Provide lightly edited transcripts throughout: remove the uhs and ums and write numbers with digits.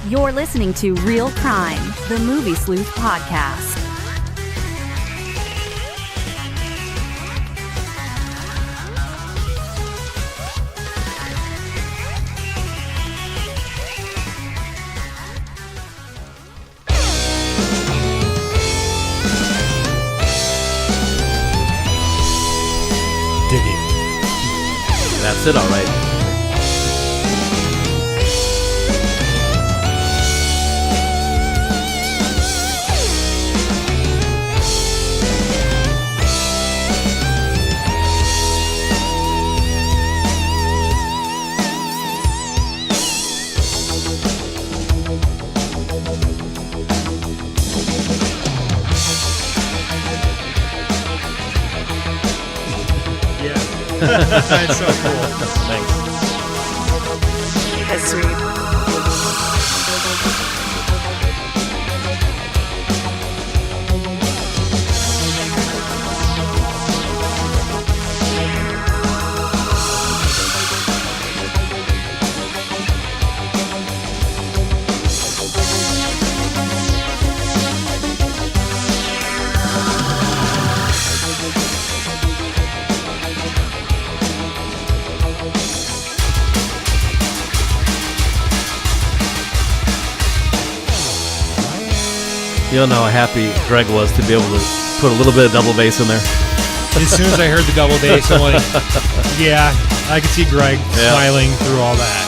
You're listening to Real Crime, the Movie Sleuth podcast. Diggy. That's it, all right. That's so cool. Thanks. That's sweet. You don't know how happy Greg was to be able to put a little bit of double bass in there. As soon as I heard the double bass, I'm like, yeah, I could see Greg smiling through all that.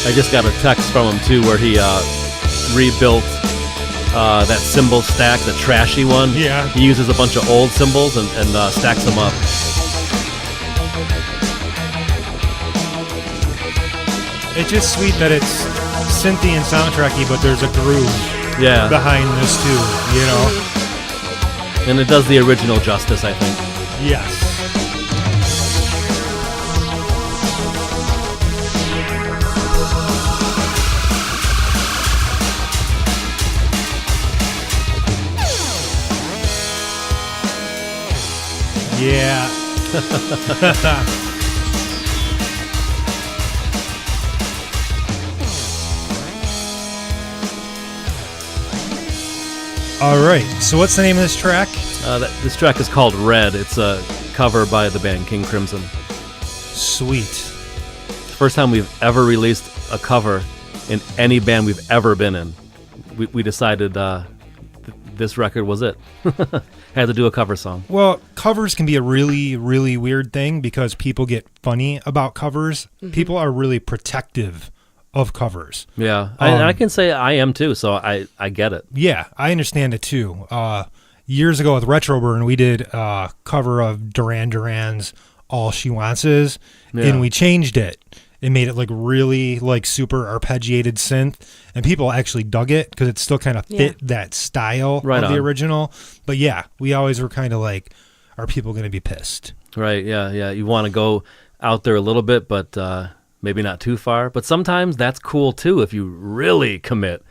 I just got a text from him, too, where he rebuilt that cymbal stack, the trashy one. Yeah. He uses a bunch of old cymbals and stacks them up. It's just sweet that it's synthy and soundtracky, but there's a groove behind this too, you know? And it does the original justice, I think. Yes. Yeah. All right, so what's the name of this track? This track is called Red. It's a cover by the band King Crimson. Sweet. It's the first time we've ever released a cover in any band we've ever been in. We decided this record was it. Had to do a cover song. Well, covers can be a really, really weird thing because people get funny about covers. Mm-hmm. People are really protective of covers. Yeah, I can say I am too, so I get it. Yeah, I understand it too. Years ago with Retroburn, we did a cover of Duran Duran's All She Wants Is, and we changed it and made it like really like super arpeggiated synth, and people actually dug it because it still kind of fit that style of the original. But yeah, we always were kind of like, are people going to be pissed? Right, yeah. You want to go out there a little bit, but maybe not too far, but sometimes that's cool too if you really commit.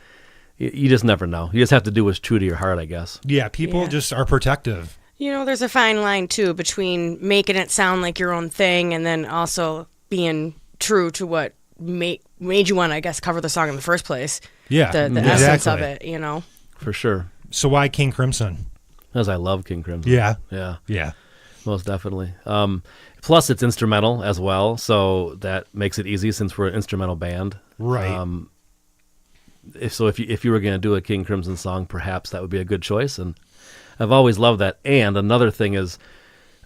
You just never know. You just have to do what's true to your heart, I guess. Yeah, people just are protective. You know, there's a fine line too between making it sound like your own thing and then also being true to what made you want to, I guess, cover the song in the first place. Yeah, the essence of it, you know. For sure. So why King Crimson? Because I love King Crimson. Yeah. Most definitely. Plus, it's instrumental as well, so that makes it easy since we're an instrumental band. Right. If you were going to do a King Crimson song, perhaps that would be a good choice, and I've always loved that. And another thing is,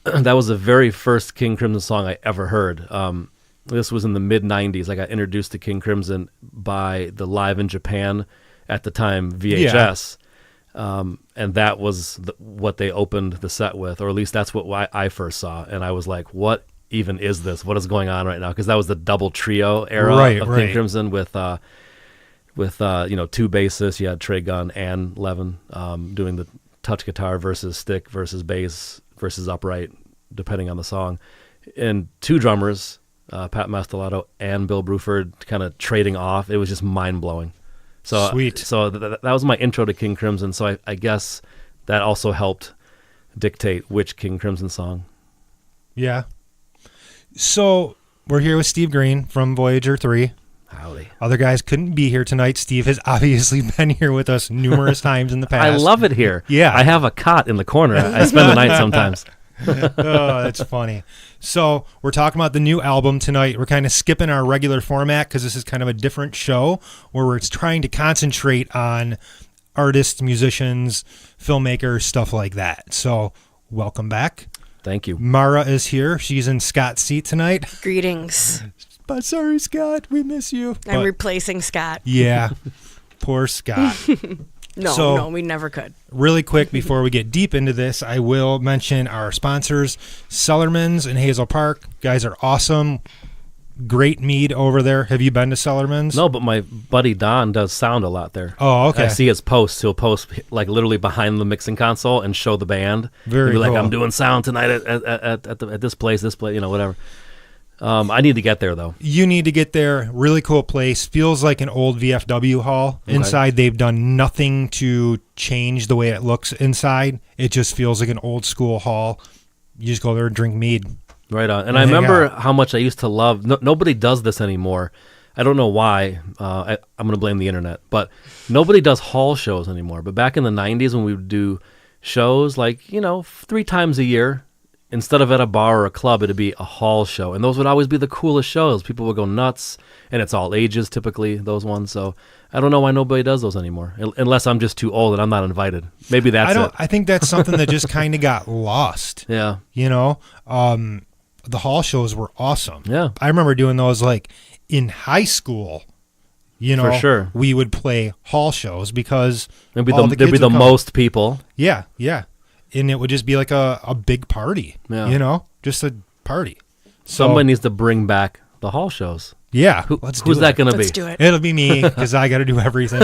that was the very first King Crimson song I ever heard. This was in the mid-'90s. I got introduced to King Crimson by the Live in Japan, at the time, VHS. And that was what they opened the set with, or at least that's what I first saw. And I was like, what even is this? What is going on right now? Because that was the double trio era of King Crimson with two bassists. You had Trey Gunn and Levin doing the touch guitar versus stick versus bass versus upright, depending on the song. And two drummers, Pat Mastelotto and Bill Bruford, kind of trading off. It was just mind-blowing. So sweet. So that was my intro to King Crimson. So I guess that also helped dictate which King Crimson song. Yeah. So we're here with Steve Greene from Voyag3r. Howdy. Other guys couldn't be here tonight. Steve has obviously been here with us numerous times in the past. I love it here. Yeah. I have a cot in the corner. I spend the night sometimes. Oh, that's funny. So we're talking about the new album tonight. We're kind of skipping our regular format because this is kind of a different show where we're trying to concentrate on artists, musicians, filmmakers, stuff like that. So welcome back. Thank you. Mara is here. She's in Scott's seat tonight. Greetings. But sorry, Scott, we miss you. I'm replacing Scott. Yeah, poor Scott. No, we never could. Really quick before we get deep into this, I will mention our sponsors, Cellarman's in Hazel Park. Guys are awesome. Great mead over there. Have you been to Cellarman's? No, but my buddy Don does sound a lot there. Oh, okay. I see his posts. He'll post like literally behind the mixing console and show the band. Very He'll be cool. like, I'm doing sound tonight at this place, whatever. I need to get there though. You need to get there. Really cool place. Feels like an old VFW hall. Okay. Inside, they've done nothing to change the way it looks inside. It just feels like an old school hall. You just go there and drink mead. Right on. And I I hang remember out. how much I used to love. Nobody does this anymore. I don't know why. I'm going to blame the internet, but nobody does hall shows anymore. But back in the 90s when we would do shows like, 3 times a year, instead of at a bar or a club, it'd be a hall show. And those would always be the coolest shows. People would go nuts, and it's all ages typically, those ones. So I don't know why nobody does those anymore, unless I'm just too old and I'm not invited. Maybe that's it. I think that's something that just kind of got lost. Yeah. The hall shows were awesome. Yeah. I remember doing those like in high school. For sure. We would play hall shows because There'd be all the kids would come. most people. Yeah. And it would just be like a big party, Yeah. just a party. So, Somebody needs to bring back the hall shows. yeah, Who's that going to be? Let's do it. It'll be me because I got to do everything.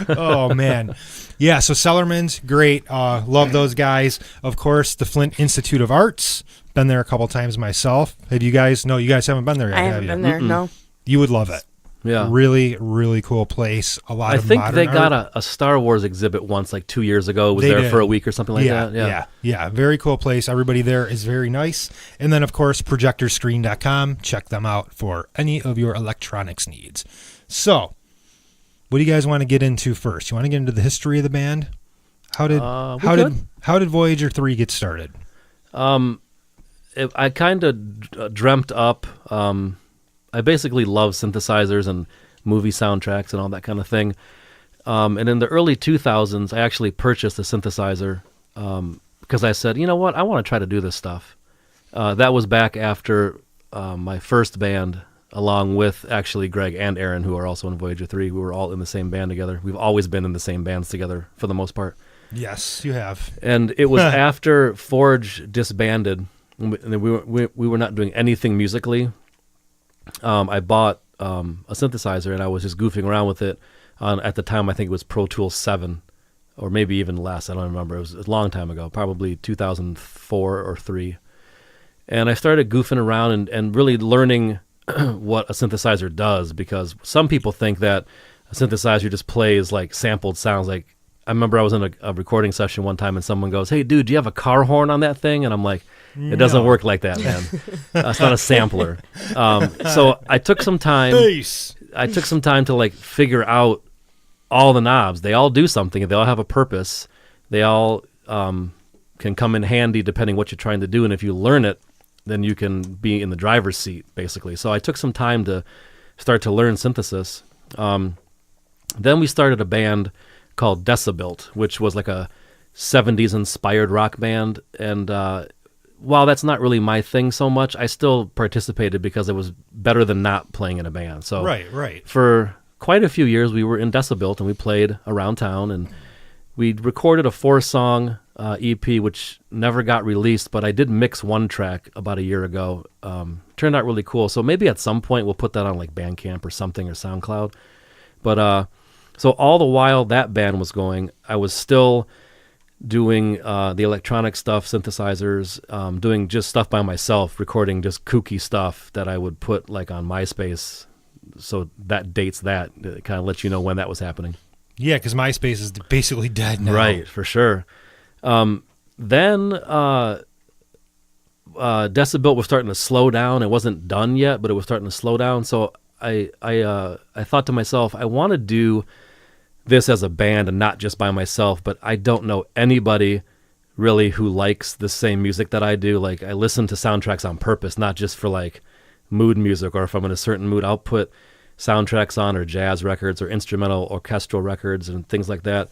Oh, man. Yeah, so Cellarman's, great. Love those guys. Of course, the Flint Institute of Arts. Been there a couple times myself. Have you guys? No, you guys haven't been there yet, I have haven't you? been there. No. You would love it. Yeah. Really, really cool place. A lot I of think modern they art. got a Star Wars exhibit once, like 2 years ago. Was They there did. for a week or something like that? Yeah. Very cool place. Everybody there is very nice. And then, of course, projectorscreen.com. Check them out for any of your electronics needs. So, what do you guys want to get into first? You want to get into the history of the band? How did Voyag3r get started? I kind of dreamt up. I basically love synthesizers and movie soundtracks and all that kind of thing. And in the early 2000s, I actually purchased a synthesizer because I said, you know what, I want to try to do this stuff. That was back after my first band, along with actually Greg and Aaron, who are also in Voyag3r. We were all in the same band together. We've always been in the same bands together for the most part. Yes, you have. And it was after Forge disbanded, and we were not doing anything musically. I bought a synthesizer, and I was just goofing around with it. At the time, I think it was Pro Tools 7, or maybe even less. I don't remember. It was a long time ago, probably 2004 or 3. And I started goofing around and really learning what a synthesizer does, because some people think that a synthesizer just plays like sampled sounds. Like, I remember I was in a recording session one time, and someone goes, "Hey, dude, do you have a car horn on that thing?" And I'm like, it doesn't work like that, man. It's not a sampler. So I took some time. I took some time to like figure out all the knobs. They all do something. They all have a purpose. They all can come in handy depending what you're trying to do. And if you learn it, then you can be in the driver's seat, basically. So I took some time to start to learn synthesis. Then we started a band called Decibuilt, which was like a 70s inspired rock band. And while that's not really my thing so much, I still participated because it was better than not playing in a band. So Right. for quite a few years, we were in Decibuilt, and we played around town, and we recorded a 4-song EP, which never got released, but I did mix one track about a year ago. Turned out really cool. So maybe at some point we'll put that on like Bandcamp or something, or SoundCloud. But so all the while that band was going, I was still doing the electronic stuff, synthesizers, doing just stuff by myself, recording just kooky stuff that I would put like on MySpace. So that dates that. It kind of lets you know when that was happening. Yeah, because MySpace is basically dead now. Right, for sure. Then decibel was starting to slow down. It wasn't done yet, but it was starting to slow down. So I thought to myself, I want to do this as a band and not just by myself, but I don't know anybody really who likes the same music that I do. Like, I listen to soundtracks on purpose, not just for like mood music, or if I'm in a certain mood, I'll put soundtracks on, or jazz records or instrumental orchestral records and things like that.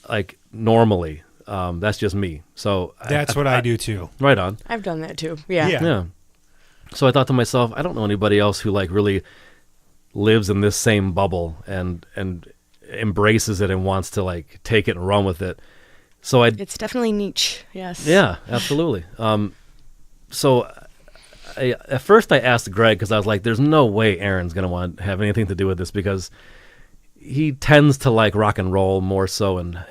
Like, normally, that's just me. So that's what I do too. Right on. I've done that too. Yeah. Yeah. So I thought to myself, I don't know anybody else who like really lives in this same bubble and embraces it and wants to like take it and run with it. So it's definitely niche. Yes. Yeah, absolutely. So at first I asked Greg, because I was like, there's no way Aaron's going to want to have anything to do with this, because he tends to like rock and roll more so, and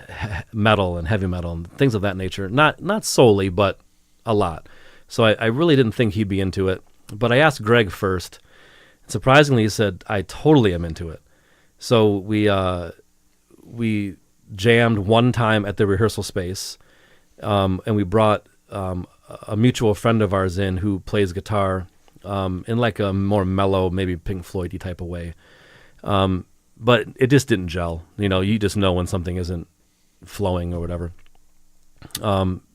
metal and heavy metal and things of that nature. Not solely, but a lot. So I really didn't think he'd be into it. But I asked Greg first. Surprisingly, he said, I totally am into it. So we jammed one time at the rehearsal space, and we brought a mutual friend of ours in who plays guitar in like a more mellow, maybe Pink Floyd-y type of way. But it just didn't gel. You know, you just know when something isn't flowing or whatever.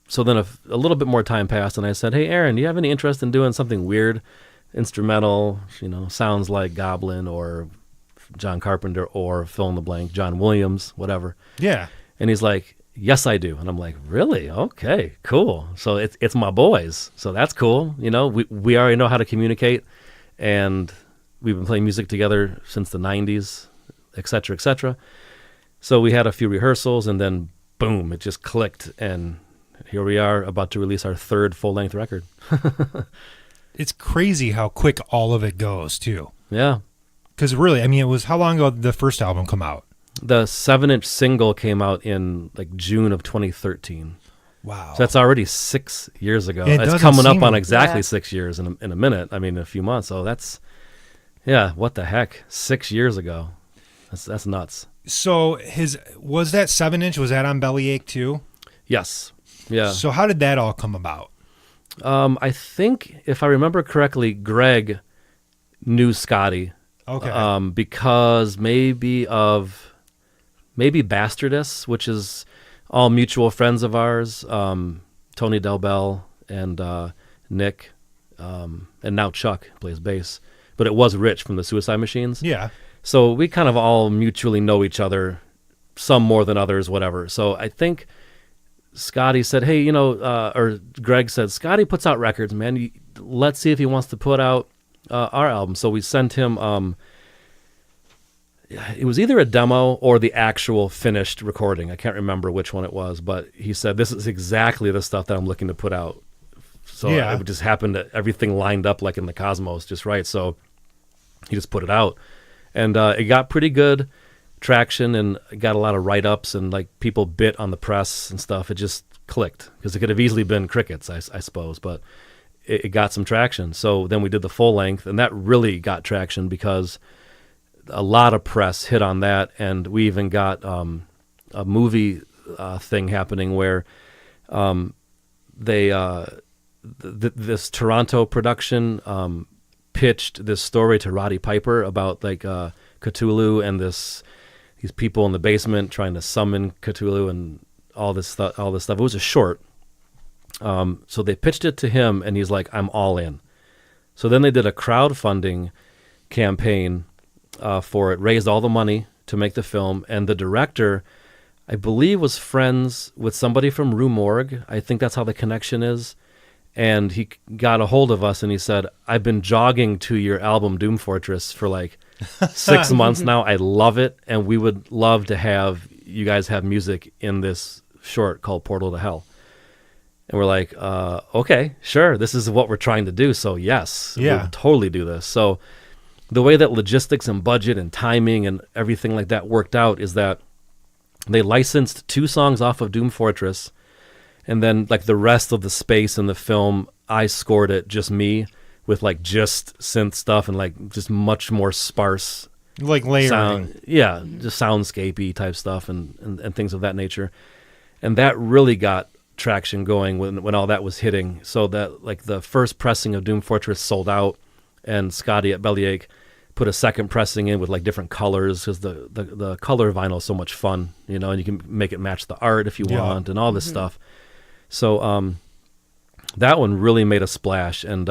So then a little bit more time passed, and I said, hey, Aaron, do you have any interest in doing something weird, instrumental, sounds like Goblin or John Carpenter or fill in the blank, John Williams, whatever. Yeah. And he's like, yes, I do. And I'm like, really? Okay, cool. So it's my boys. So that's cool. We already know how to communicate, and we've been playing music together since the 90s, et cetera, et cetera. So we had a few rehearsals, and then boom, it just clicked, and here we are about to release our third full-length record. It's crazy how quick all of it goes, too. Yeah. Because really, I mean, it was, how long ago did the first album come out? The 7-inch single came out in like June of 2013. Wow. So that's already 6 years ago. It It's coming up seem on like- exactly Yeah. 6 years in a minute. I mean, a few months. So that's, yeah, what the heck? 6 years ago. That's nuts. So was that 7-inch, was that on Bellyache too? Yes. Yeah. So how did that all come about? I think, if I remember correctly, Greg knew Scotty. Okay. Because maybe Bastardess, which is all mutual friends of ours, Tony Del Bell and Nick, and now Chuck plays bass. But it was Rich from the Suicide Machines. Yeah. So we kind of all mutually know each other, some more than others, whatever. So I think Scotty said, hey, or Greg said, Scotty puts out records, man. Let's see if he wants to put out our album. So we sent him, it was either a demo or the actual finished recording. I can't remember which one it was, but he said, this is exactly the stuff that I'm looking to put out. So Yeah. it just happened that everything lined up like in the cosmos just right. So he just put it out. And it got pretty good traction, and it got a lot of write-ups, and like people bit on the press and stuff. It just clicked, because it could have easily been crickets, I suppose, but it got some traction. So then we did the full length, and that really got traction because a lot of press hit on that, and we even got a movie thing happening where this Toronto production pitched this story to Roddy Piper about like Cthulhu and these people in the basement trying to summon Cthulhu and all this stuff. It was a short. So they pitched it to him, and he's like, I'm all in. So then they did a crowdfunding campaign for it, raised all the money to make the film, and the director, I believe, was friends with somebody from Rue Morgue. I think that's how the connection is. And he got a hold of us, and he said, I've been jogging to your album Doom Fortress for like 6 months now. I love it, and we would love to have you guys have music in this short called Portal to Hell. And we're like, okay, sure, this is what we're trying to do, so yes, Yeah. we'll totally do this. So the way that logistics and budget and timing and everything like that worked out is that they licensed 2 songs off of Doom Fortress, and then like the rest of the space in the film, I scored it, just me, with like just synth stuff and like just much more sparse Like layering. sound. Yeah, just soundscapey type stuff and things of that nature. And that really got traction going when all that was hitting. So that like the first pressing of Doom Fortress sold out, and Scotty at Bellyache put a second pressing in with like different colors, because the color vinyl is so much fun, you know, and you can make it match the art if you want and all this stuff. So that one really made a splash, and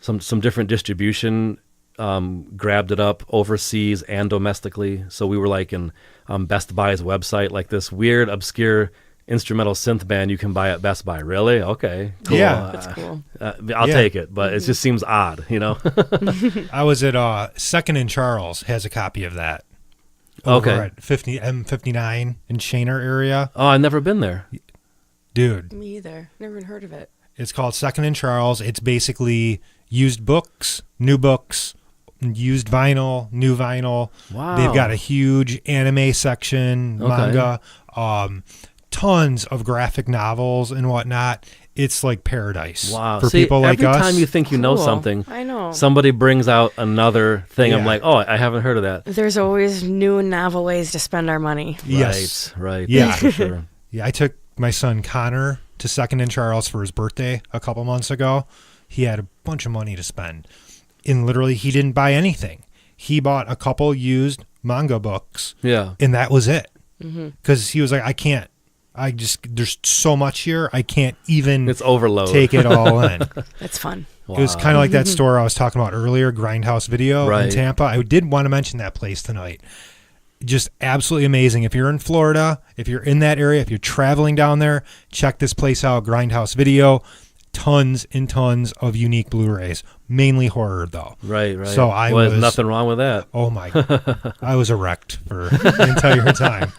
some different distribution grabbed it up overseas and domestically. So we were like in Best Buy's website, like this weird, obscure instrumental synth band you can buy at Best Buy. Really? Okay. Cool. Yeah. That's cool. I'll take it, but it just seems odd, you know? I was at Second and Charles has a copy of that. Okay. Over at M59 in Shaner area. Oh, I've never been there. Dude, Me either. Never even heard of it. it's called Second and Charles. It's basically used books, new books, used vinyl, new vinyl. Wow. They've got a huge anime section, manga, tons of graphic novels and whatnot. It's like paradise for people like every us. time you think you know Cool. something, I know. somebody brings out another thing. I'm Yeah. like, oh, I haven't heard of that. There's always new and novel ways to spend our money. Yes. Right. Yeah. That's for sure. Yeah, I took my son Connor to Second and Charles for his birthday a couple months ago. He had a bunch of money to spend. And literally, he didn't buy anything. He bought a couple used manga books, Yeah. and that was it. Because he was like, I can't. There's so much here. I can't even It's overload. take it all in. That's fun. It was kind of like that store I was talking about earlier, Grindhouse Video Right. in Tampa. I did want to mention that place tonight. Just absolutely amazing. If you're in Florida, if you're in that area, if you're traveling down there, check this place out, Grindhouse Video. Tons and tons of unique Blu-rays, mainly horror though. Right. So There's nothing wrong with that. Oh my, I was erect for the entire time.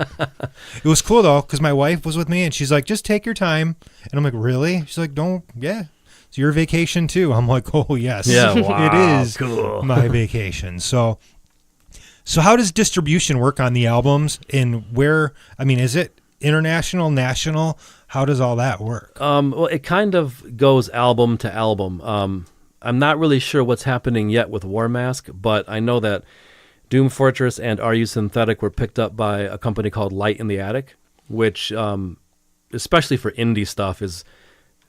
It was cool though, because my wife was with me and she's like, just take your time. And I'm like, really? She's like, it's your vacation too. I'm like, oh yes, Yeah, wow, it is cool. my vacation. So how does distribution work on the albums, and where, I mean, is it international, national? How does all that work? Well, it kind of goes album to album. I'm not really sure what's happening yet with War Mask, but I know that Doom Fortress and Are You Synthetic were picked up by a company called Light in the Attic, which, especially for indie stuff,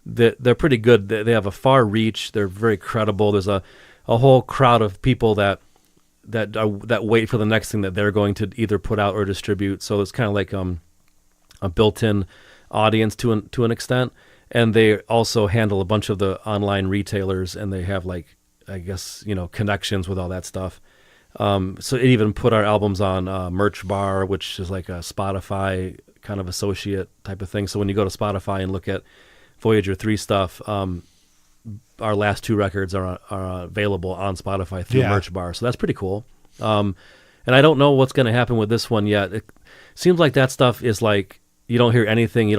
they're pretty good. They have a far reach. They're very credible. There's a whole crowd of people that wait for the next thing that they're going to either put out or distribute. So it's kind of like a built-in audience to an extent, and they also handle a bunch of the online retailers, and they have, like, I guess, connections with all that stuff. So it even put our albums on Merch Bar, which is like a Spotify kind of associate type of thing. So when you go to Spotify and look at Voyag3r stuff, our last two records are available on Spotify through Merch Bar. So that's pretty cool. And I don't know what's going to happen with this one yet. It seems like that stuff is like, you don't hear anything,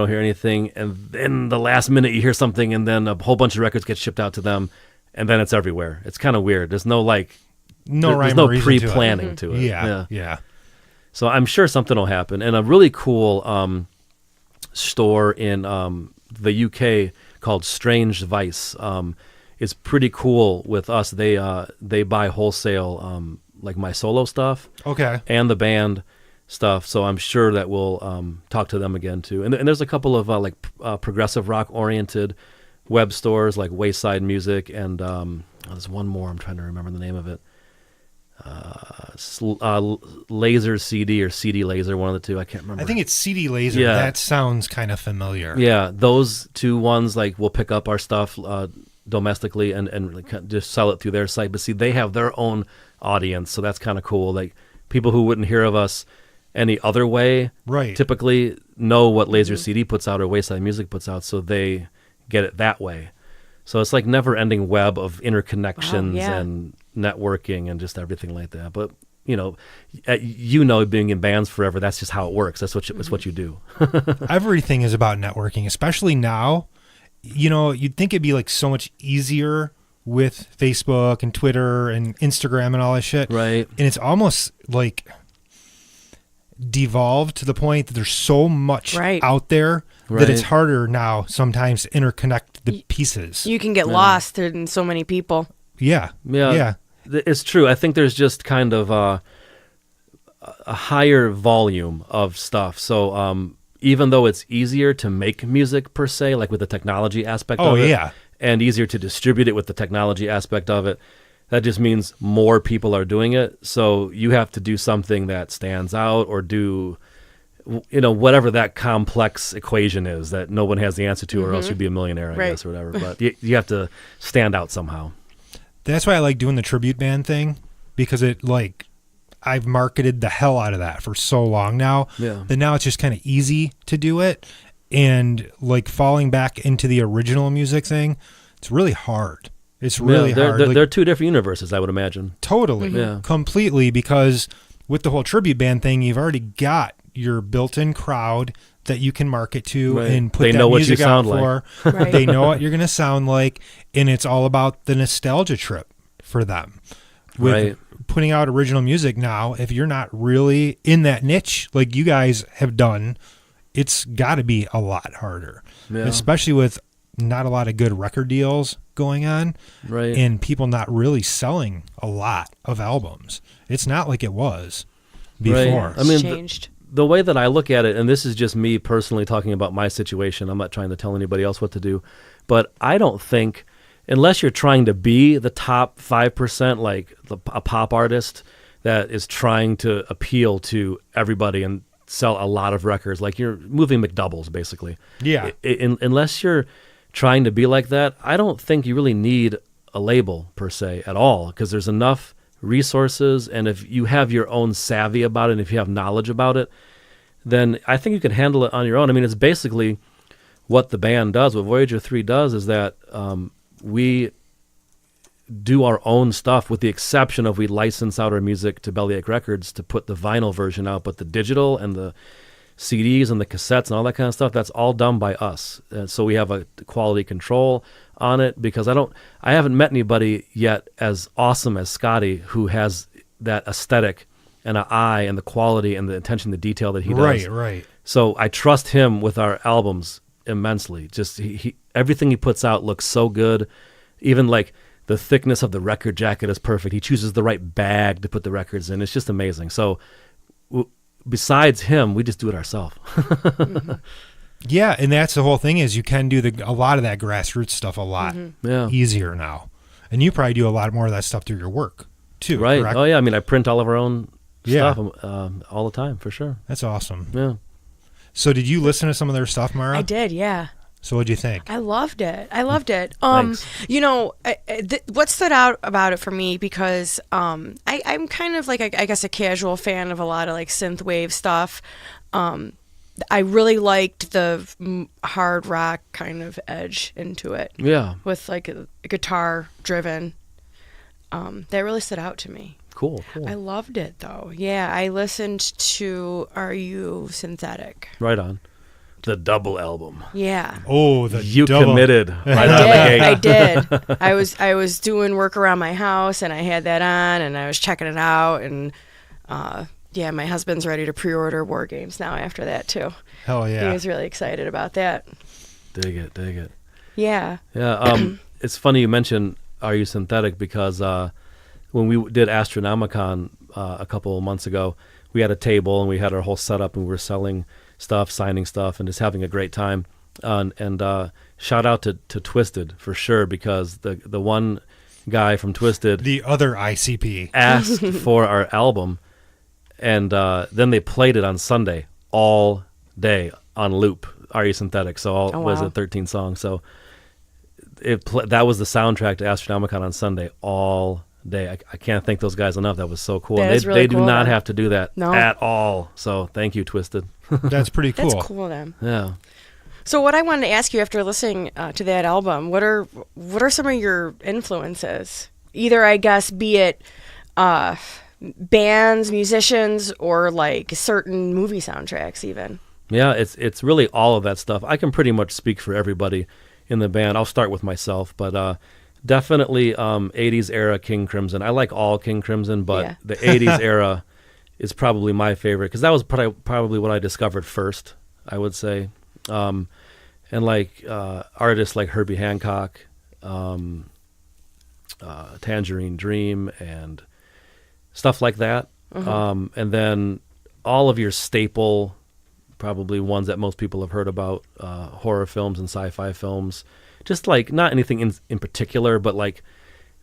and then the last minute you hear something, and then a whole bunch of records get shipped out to them, and then it's everywhere. It's kind of weird. There's no there's no pre-planning to it. Yeah. So I'm sure something will happen. And a really cool store in the UK called Strange Vice is pretty cool with us. They buy wholesale like my solo stuff, and the band stuff, so I'm sure that we'll talk to them again too. And there's a couple of progressive rock oriented web stores like Wayside Music, and there's one more, I'm trying to remember the name of it. Laser CD or CD Laser, one of the two, I can't remember. I think it's CD Laser. Yeah. That sounds kind of familiar. Yeah, those two ones, like, will pick up our stuff domestically and just sell it through their site. But see, they have their own audience, so that's kind of cool. Like, people who wouldn't hear of us any other way typically know what Laser CD puts out or Wayside Music puts out, so they get it that way. So it's like never-ending web of interconnections and networking and just everything like that. But being in bands forever, that's just how it works. That's what you do. Everything is about networking, especially now. You'd think it'd be like so much easier with Facebook and Twitter and Instagram and all that shit. Right. And it's almost like devolved to the point that there's so much out there that it's harder now sometimes to interconnect the pieces. You can get lost in so many people. Yeah. It's true. I think there's just kind of a higher volume of stuff. So even though it's easier to make music per se, like with the technology aspect of it, and easier to distribute it with the technology aspect of it, that just means more people are doing it. So you have to do something that stands out, or do, whatever that complex equation is that no one has the answer to, or else you'd be a millionaire, I guess, or whatever. But you have to stand out somehow. That's why I like doing the tribute band thing, because I've marketed the hell out of that for so long now that now it's just kind of easy to do it. And like falling back into the original music thing, it's really hard. It's really hard. They're two different universes, I would imagine. Totally. Completely, because with the whole tribute band thing, you've already got your built-in crowd that you can market to and put that music out for. Like. They know what you're going to sound like, and it's all about the nostalgia trip for them. With putting out original music now, if you're not really in that niche like you guys have done, it's got to be a lot harder, especially with not a lot of good record deals going on, and people not really selling a lot of albums. It's not like it was before. I mean, changed. The way that I look at it, and this is just me personally talking about my situation, I'm not trying to tell anybody else what to do, but I don't think, unless you're trying to be the top 5%, like a pop artist that is trying to appeal to everybody and sell a lot of records, like you're moving McDoubles, basically. Yeah. Unless you're trying to be like that, I don't think you really need a label per se at all, because there's enough resources, and if you have your own savvy about it, and if you have knowledge about it, then I think you can handle it on your own. I mean, it's basically what the band does. What Voyag3r does is that we do our own stuff, with the exception of we license out our music to Bellyache Records to put the vinyl version out, but the digital and the CDs and the cassettes and all that kind of stuff, that's all done by us. So we have a quality control on it, because I haven't met anybody yet as awesome as Scotty, who has that aesthetic and an eye and the quality and the attention to detail that he does. Right. So I trust him with our albums immensely. Just everything he puts out looks so good. Even like the thickness of the record jacket is perfect. He chooses the right bag to put the records in. It's just amazing. So besides him, we just do it ourselves. Yeah, and that's the whole thing, is you can do a lot of that grassroots stuff a lot easier now. And you probably do a lot more of that stuff through your work too, right? Correct? Oh yeah, I mean, I print all of our own stuff all the time, for sure. That's awesome. Yeah. So did you listen to some of their stuff, Mara? I did, yeah. So what'd you think? I loved it. Thanks. What stood out about it for me, because I'm kind of like, I guess, a casual fan of a lot of like synthwave stuff. I really liked the hard rock kind of edge into it. Yeah. With like a guitar driven. That really stood out to me. Cool. I loved it though. Yeah, I listened to Are You Synthetic? Right on. The double album. Yeah. Oh, you committed. Right out of the gate. I did. I was doing work around my house, and I had that on, and I was checking it out, and my husband's ready to pre-order War Games now after that too. Hell yeah. He was really excited about that. Dig it. Yeah. Yeah. It's funny you mentioned Are You Synthetic, because when we did Astronomicon a couple of months ago, we had a table and we had our whole setup, and we were selling stuff, signing stuff, and just having a great time. And shout out to Twisted for sure, because the one guy from Twisted, the other ICP, asked for our album, and then they played it on Sunday all day on loop. Are You Synthetic? So was it 13 songs? So that was the soundtrack to Astronomicon on Sunday all day. I can't thank those guys enough. That was so cool. That And is really they do cool, not then. have to do that at all. So thank you, Twisted. That's pretty cool. That's cool then. Yeah. So what I wanted to ask you after listening to that album, what are some of your influences? Either, I guess, be it bands, musicians, or like certain movie soundtracks even. Yeah, it's really all of that stuff. I can pretty much speak for everybody in the band. I'll start with myself, but definitely 80s era King Crimson. I like all King Crimson, but the 80s era is probably my favorite, because that was probably what I discovered first, I would say. And like artists like Herbie Hancock, Tangerine Dream, and stuff like that. And then all of your staple probably ones that most people have heard about, horror films and sci-fi films. Just like not anything in particular, but like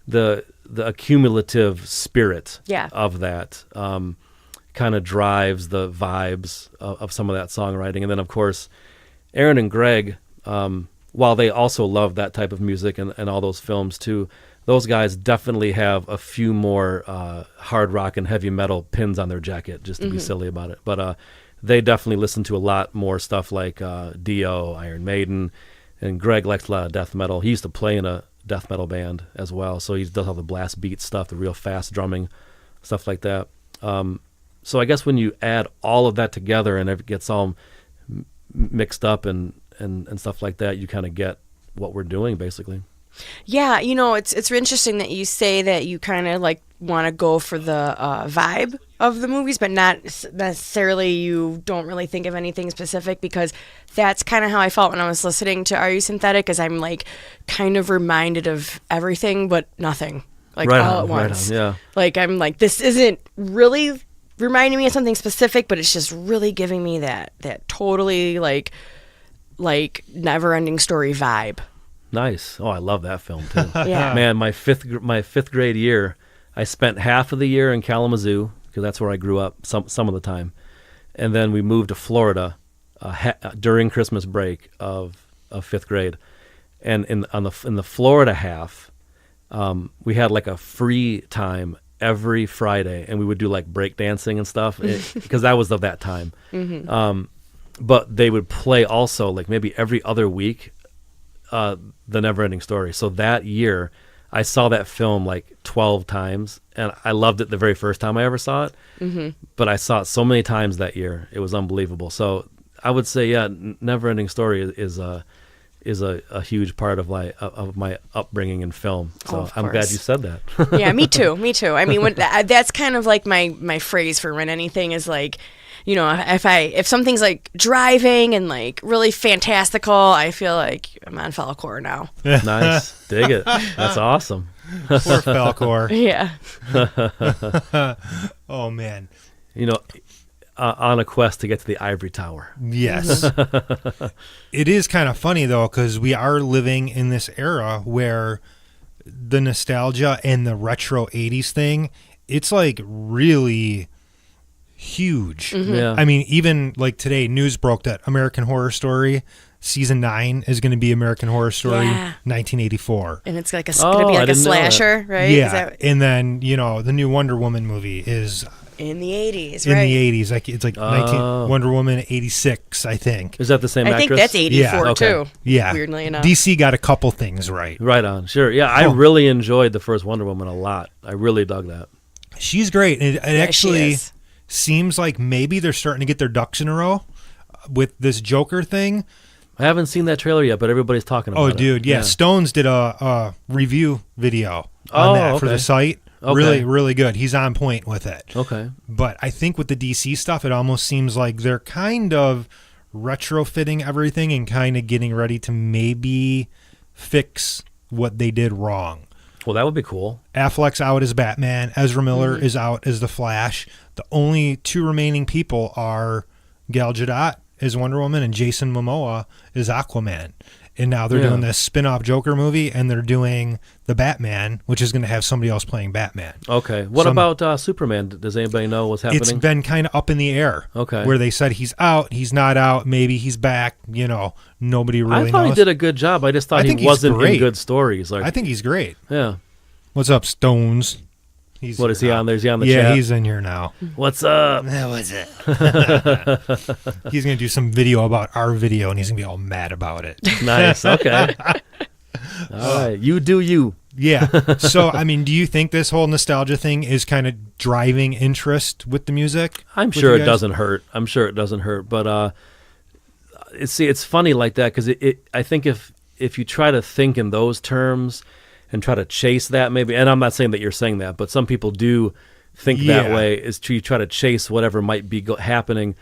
the accumulative spirit of that kind of drives the vibes of some of that songwriting. And then, of course, Aaron and Greg, while they also love that type of music and all those films too, those guys definitely have a few more hard rock and heavy metal pins on their jacket, just to be silly about it. But they definitely listen to a lot more stuff like Dio, Iron Maiden, and Greg likes a lot of death metal. He used to play in a death metal band as well, so he does all the blast beat stuff, the real fast drumming, stuff like that. So I guess when you add all of that together and it gets all mixed up and stuff like that, you kind of get what we're doing, basically. Yeah, it's interesting that you say that you kind of like want to go for the vibe of the movies, but not necessarily you don't really think of anything specific, because that's kind of how I felt when I was listening to Are You Synthetic, because I'm like kind of reminded of everything but nothing, like all at once. Right on, yeah. Like I'm like, this isn't really reminding me of something specific, but it's just really giving me that totally like Never Ending Story vibe. Nice. Oh, I love that film too. Yeah. Man, my fifth grade year, I spent half of the year in Kalamazoo because that's where I grew up some of the time, and then we moved to Florida during Christmas break of fifth grade, and in the Florida half, we had like a free time every Friday, and we would do like break dancing and stuff because that was of that time. But they would play also like maybe every other week. The Never-Ending Story. So that year, I saw that film like 12 times, and I loved it the very first time I ever saw it. But I saw it so many times that year, it was unbelievable. So I would say, yeah, Never-Ending Story is a huge part of my upbringing in film. So I'm glad you said that. Yeah, me too. I mean, that's kind of like my phrase for when anything is like, if something's like driving and like really fantastical, I feel like I'm on Falcor now. Nice. Dig it. That's awesome. Poor Falcor. Yeah. Oh, man. On a quest to get to the ivory tower. Yes. It is kind of funny, though, because we are living in this era where the nostalgia and the retro 80s thing, it's like really huge. Yeah. I mean, even like today, news broke that American Horror Story season 9 is going to be American Horror Story 1984. And it's like going to be like a slasher, right? Yeah. And then, the new Wonder Woman movie is in the 80s, in right? the 80s. Like it's like Wonder Woman 86, I think. Is that the same actress? I think that's 84 too. Yeah. Weirdly enough. DC got a couple things right. Right on. Sure. Yeah, I really enjoyed the first Wonder Woman a lot. I really dug that. She's great. It actually she seems like maybe they're starting to get their ducks in a row with this Joker thing. I haven't seen that trailer yet, but everybody's talking about it. Oh, dude, yeah. Stones did a review video on that for the site. Okay. Really, really good. He's on point with it. Okay. But I think with the DC stuff, it almost seems like they're kind of retrofitting everything and kind of getting ready to maybe fix what they did wrong. Well, that would be cool. Affleck's out as Batman. Ezra Miller is out as the Flash. The only two remaining people are Gal Gadot as Wonder Woman and Jason Momoa as Aquaman. And now they're doing this spin-off Joker movie, and they're doing the Batman, which is going to have somebody else playing Batman. Okay. What about Superman? Does anybody know what's happening? It's been kind of up in the air. Okay. Where they said he's out, he's not out, maybe he's back. Nobody really knows. I thought he did a good job. I just thought he wasn't in good stories. I think he's great. Yeah. What's up, Stones? What is he on there? Is he on the chat? Yeah, he's in here now. What's up? What's up? He's going to do some video about our video, and he's going to be all mad about it. Nice. Okay. All right. You do you. Yeah. So, I mean, do you think this whole nostalgia thing is kind of driving interest with the music? I'm sure it doesn't hurt. But it's funny like that because I think if you try to think in those terms and try to chase that maybe, and I'm not saying that you're saying that, but some people do think that way, is to try to chase whatever might be happening.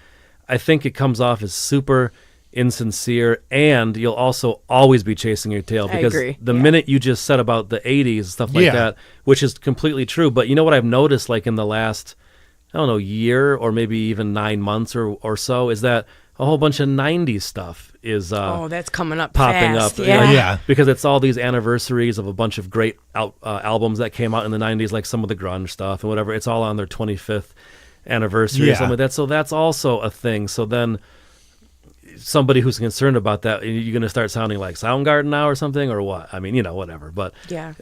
I think it comes off as super insincere, and you'll also always be chasing your tail because the minute you just said about the 80s and stuff like that, which is completely true, but you know what I've noticed like in the last, I don't know, year or maybe even 9 months or so is that a whole bunch of 90s stuff is that's coming up popping fast. up. Yeah. Yeah. Because it's all these anniversaries of a bunch of great albums that came out in the 90s, like some of the grunge stuff and whatever. It's all on their 25th anniversary or Yeah. something like that. So that's also a thing. So then somebody who's concerned about that, you're going to start sounding like Soundgarden now or something, or what? I mean, whatever. But Yeah.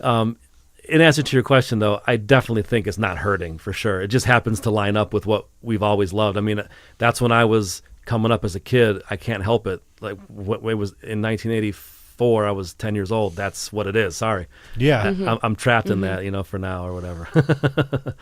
in answer to your question, though, I definitely think it's not hurting for sure. It just happens to line up with what we've always loved. I mean, that's when I was coming up as a kid. I can't help it. Like, what it was in 1984, I was 10 years old. That's what it is. Sorry. Yeah. I'm trapped in that, for now or whatever.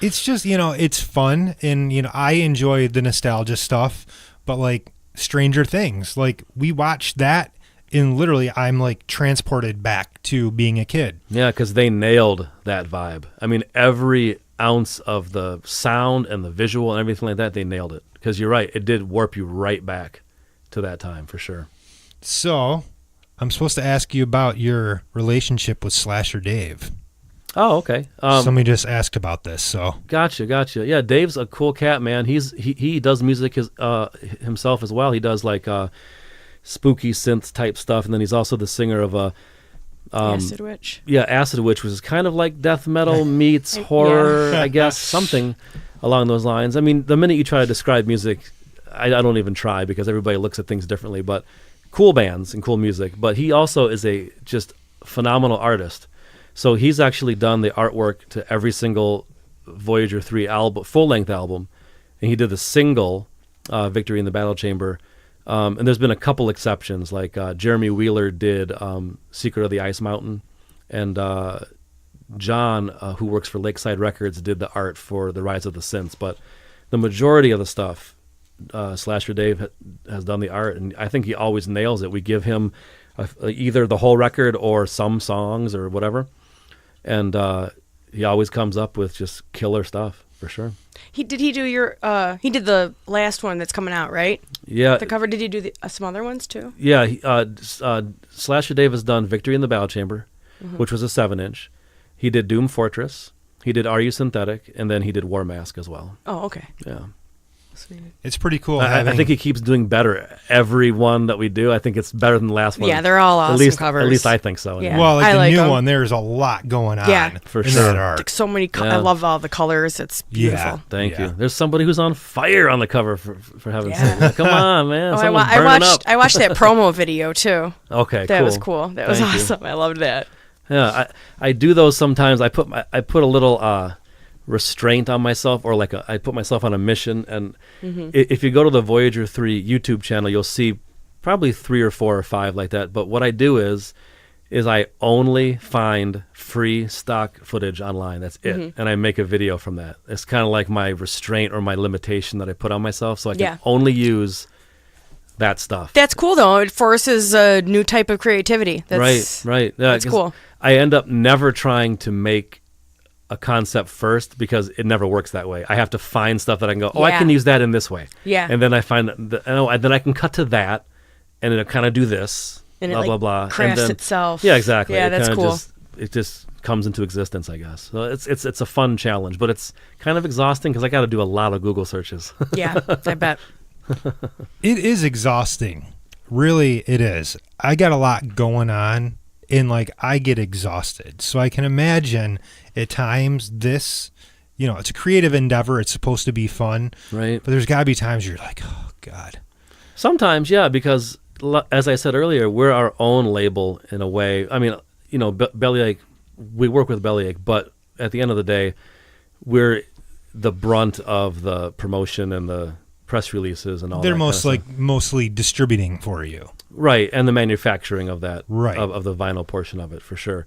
It's just, it's fun. And, I enjoy the nostalgia stuff. But, like, Stranger Things, like, we watched that. And literally, I'm like transported back to being a kid. Yeah, because they nailed that vibe. I mean, every ounce of the sound and the visual and everything like that, they nailed it. Because you're right, it did warp you right back to that time for sure. So, I'm supposed to ask you about your relationship with Slasher Dave. Oh, okay. Somebody just asked about this, so. Gotcha. Yeah, Dave's a cool cat, man. He does music himself as well. He does like spooky synth type stuff, and then he's also the singer of Acid Witch. Yeah, Acid Witch, which is kind of like death metal meets horror, I guess, something along those lines. I mean, the minute you try to describe music, I don't even try because everybody looks at things differently, but cool bands and cool music. But he also is a just phenomenal artist. So he's actually done the artwork to every single Voyag3r album, full-length album, and he did the single, Victory in the Battle Chamber. And there's been a couple exceptions, like Jeremy Wheeler did Secret of the Ice Mountain, and John, who works for Lakeside Records, did the art for The Rise of the Synths. But the majority of the stuff, Slasher Dave has done the art, and I think he always nails it. We give him either the whole record or some songs or whatever, and he always comes up with just killer stuff, for sure. He did the last one that's coming out, right? Yeah. The cover. Did he do some other ones too? Yeah. Slasher Dave has done Victory in the Battle Chamber, which was a 7-inch. He did Doom Fortress. He did Are You Synthetic? And then he did War Mask as well. Oh, okay. Yeah. Sweet. It's pretty cool. I think he keeps doing better. Every one that we do, I think it's better than the last one. Yeah, they're all awesome covers. At least I think so. Yeah. Well, I the like new 'em. one, there's a lot going on. Yeah. For in sure. that art. Like so many. Yeah. I love all the colors. It's beautiful. Thank Yeah. you. There's somebody who's on fire on the cover, for heaven's Yeah. sake. Come on, man. Oh, Someone's burning up. I watched that promo video too. Okay, That cool. was cool. That was Thank you. awesome. I loved that. Yeah, I do those sometimes. I put a little restraint on myself, or like I put myself on a mission. And if you go to the Voyag3r YouTube channel, you'll see probably 3 or 4 or 5 like that. But what I do is I only find free stock footage online. That's it, and I make a video from that. It's kind of like my restraint or my limitation that I put on myself, so I can only use that stuff. That's cool though. It forces a new type of creativity. That's, Right. Yeah, That's 'cause cool. I end up never trying to make a concept first because it never works that way. I have to find stuff that I can go, I Yeah. can use that in this way. Yeah. And then I find then I can cut to that, and it'll kind of do this, And blah it, blah like, blah. crafts and then, itself. Yeah, exactly. Yeah, It that's kinda cool. It just comes into existence, I guess. So it's a fun challenge, but it's kind of exhausting because I got to do a lot of Google searches. Yeah, I bet. It is exhausting. Really, it is. I got a lot going on, and like I get exhausted. So I can imagine at times this, it's a creative endeavor. It's supposed to be fun, Right. but there's got to be times you're like, oh God. Sometimes, yeah, because as I said earlier, we're our own label in a way. I mean, Bellyache, we work with Bellyache, but at the end of the day, we're the brunt of the promotion and the press releases and all They're that. mostly distributing for you. Right, and the manufacturing of that, Right. of the vinyl portion of it, for sure.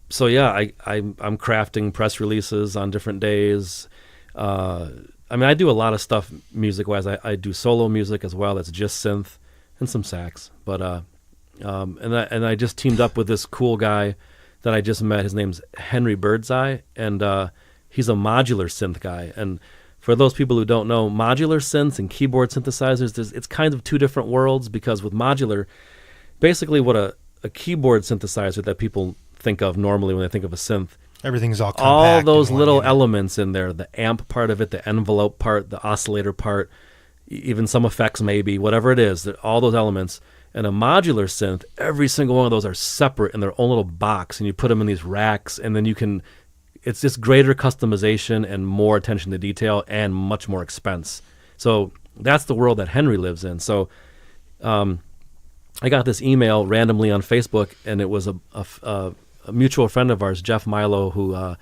So yeah, I'm crafting press releases on different days. I mean, I do a lot of stuff music-wise. I do solo music as well. That's just synth and some sax. But and I just teamed up with this cool guy that I just met. His name's Henry Birdseye, and he's a modular synth guy. And for those people who don't know, modular synths and keyboard synthesizers, it's kind of two different worlds, because with modular, basically what a keyboard synthesizer that people think of normally when they think of a synth, Everything's all compact. all those in one little unit. elements in there, the amp part of it, the envelope part, the oscillator part, even some effects, maybe whatever it is, that all those elements. And a modular synth, every single one of those are separate in their own little box, and you put them in these racks, and then you can. It's just greater customization and more attention to detail and much more expense. So that's the world that Henry lives in. So I got this email randomly on Facebook, and it was a mutual friend of ours, Jeff Milo, who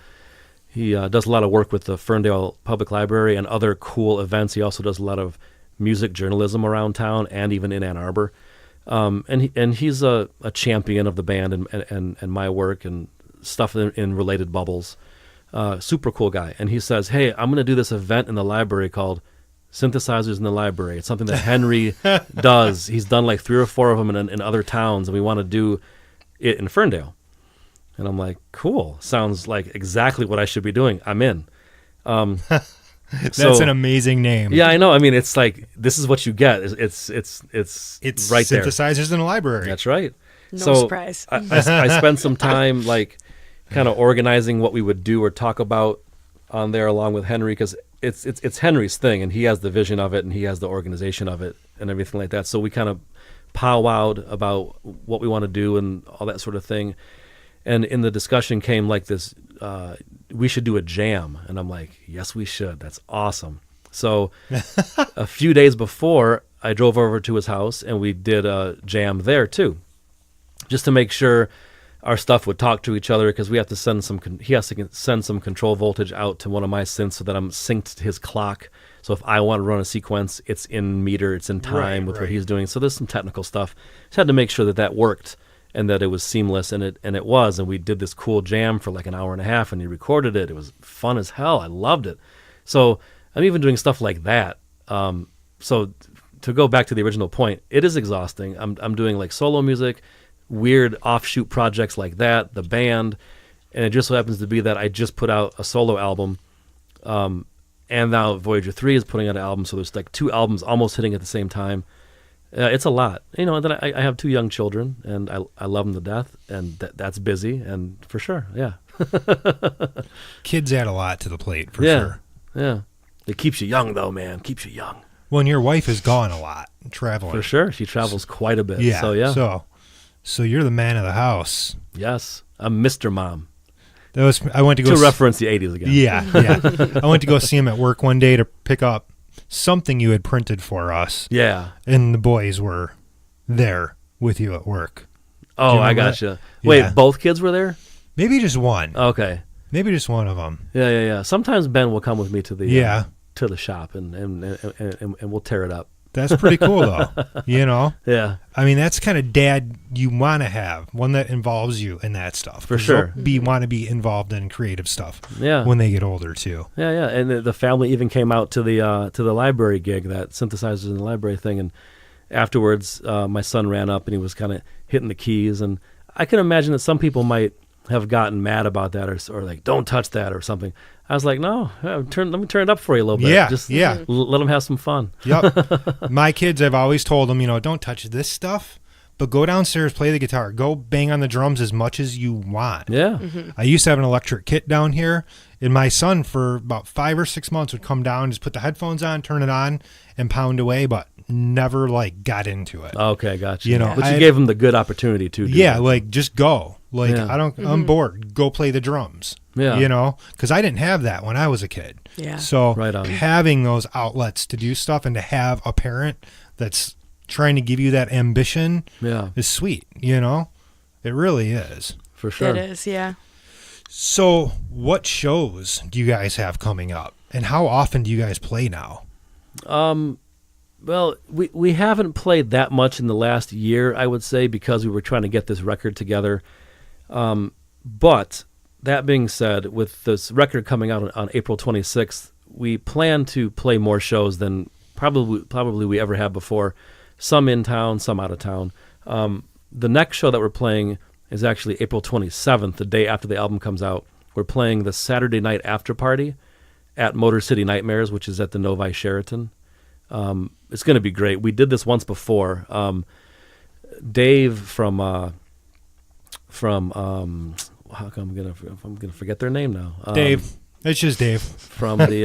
he does a lot of work with the Ferndale Public Library and other cool events. He also does a lot of music journalism around town and even in Ann Arbor. And he's a champion of the band and my work and stuff in related bubbles. Super cool guy. And he says, hey, I'm going to do this event in the library called Synthesizers in the Library. It's something that Henry does. He's done like 3 or 4 of them in other towns, and we want to do it in Ferndale. And I'm like, cool. Sounds like exactly what I should be doing. I'm in. That's an amazing name. Yeah, I know. I mean, it's like, this is what you get. It's right there. Synthesizers in the Library. That's right. No surprise. I spent some time like kind of organizing what we would do or talk about on there along with Henry, because it's Henry's thing, and he has the vision of it, and he has the organization of it and everything like that. So we kind of powwowed about what we want to do and all that sort of thing. And in the discussion came like this, we should do a jam. And I'm like, yes, we should. That's awesome. So a few days before, I drove over to his house, and we did a jam there too, just to make sure our stuff would talk to each other, because we have to send he has to send some control voltage out to one of my synths so that I'm synced to his clock. So if I want to run a sequence, it's in meter, it's in time with what he's doing. So there's some technical stuff. Just had to make sure that worked and that it was seamless, and it was. And we did this cool jam for like an hour and a half, and he recorded it. It was fun as hell. I loved it. So I'm even doing stuff like that. So to go back to the original point, it is exhausting. I'm doing like solo music, weird offshoot projects like that, the band, and it just so happens to be that I just put out a solo album, and now Voyag3r is putting out an album, so there's like 2 albums almost hitting at the same time. It's a lot, you know. And then I have 2 young children, and I love them to death, and that's busy, and for sure, yeah. Kids add a lot to the plate, for yeah, sure. Yeah, it keeps you young, though, man. Keeps you young. Well, and your wife is gone a lot, traveling. For sure, she travels quite a bit. Yeah. So yeah. So you're the man of the house. Yes, I'm Mr. Mom. I went to go reference the 80s again. Yeah. I went to go see him at work one day to pick up something you had printed for us. Yeah. And the boys were there with you at work. Oh, I gotcha. Wait, both kids were there? Maybe just one. Okay. Maybe just one of them. Yeah. Sometimes Ben will come with me to the to the shop, and we'll tear it up. That's pretty cool, though. You know? Yeah. I mean, that's kind of dad you want to have, one that involves you in that stuff. For sure. Want to be involved in creative stuff. Yeah. When they get older, too. Yeah. And the family even came out to the library gig, that Synthesizers in the Library thing, and afterwards, my son ran up and he was kind of hitting the keys, and I can imagine that some people might have gotten mad about that or like, don't touch that or something. I was like, no, let me turn it up for you a little bit. Yeah, just yeah. Let them have some fun. Yep. My kids, I've always told them, don't touch this stuff, but go downstairs, play the guitar, go bang on the drums as much as you want. Yeah. Mm-hmm. I used to have an electric kit down here, and my son for about 5 or 6 months would come down, just put the headphones on, turn it on, and pound away, but never like got into it. Okay, gotcha. But you gave him the good opportunity to do that. like just go. I'm bored. Go play the drums. Yeah. Because I didn't have that when I was a kid. Yeah. So right on. Having those outlets to do stuff and to have a parent that's trying to give you that ambition is sweet. It really is. For sure. It is, yeah. So what shows do you guys have coming up? And how often do you guys play now? Well, we haven't played that much in the last year, I would say, because we were trying to get this record together. But that being said, with this record coming out on April 26th, we plan to play more shows than probably we ever have before. Some in town, some out of town. The next show that we're playing is actually April 27th, the day after the album comes out. We're playing the Saturday night after party at Motor City Nightmares, which is at the Novi Sheraton. It's going to be great. We did this once before. Dave from how come I'm gonna forget their name now? Dave. It's just Dave. from the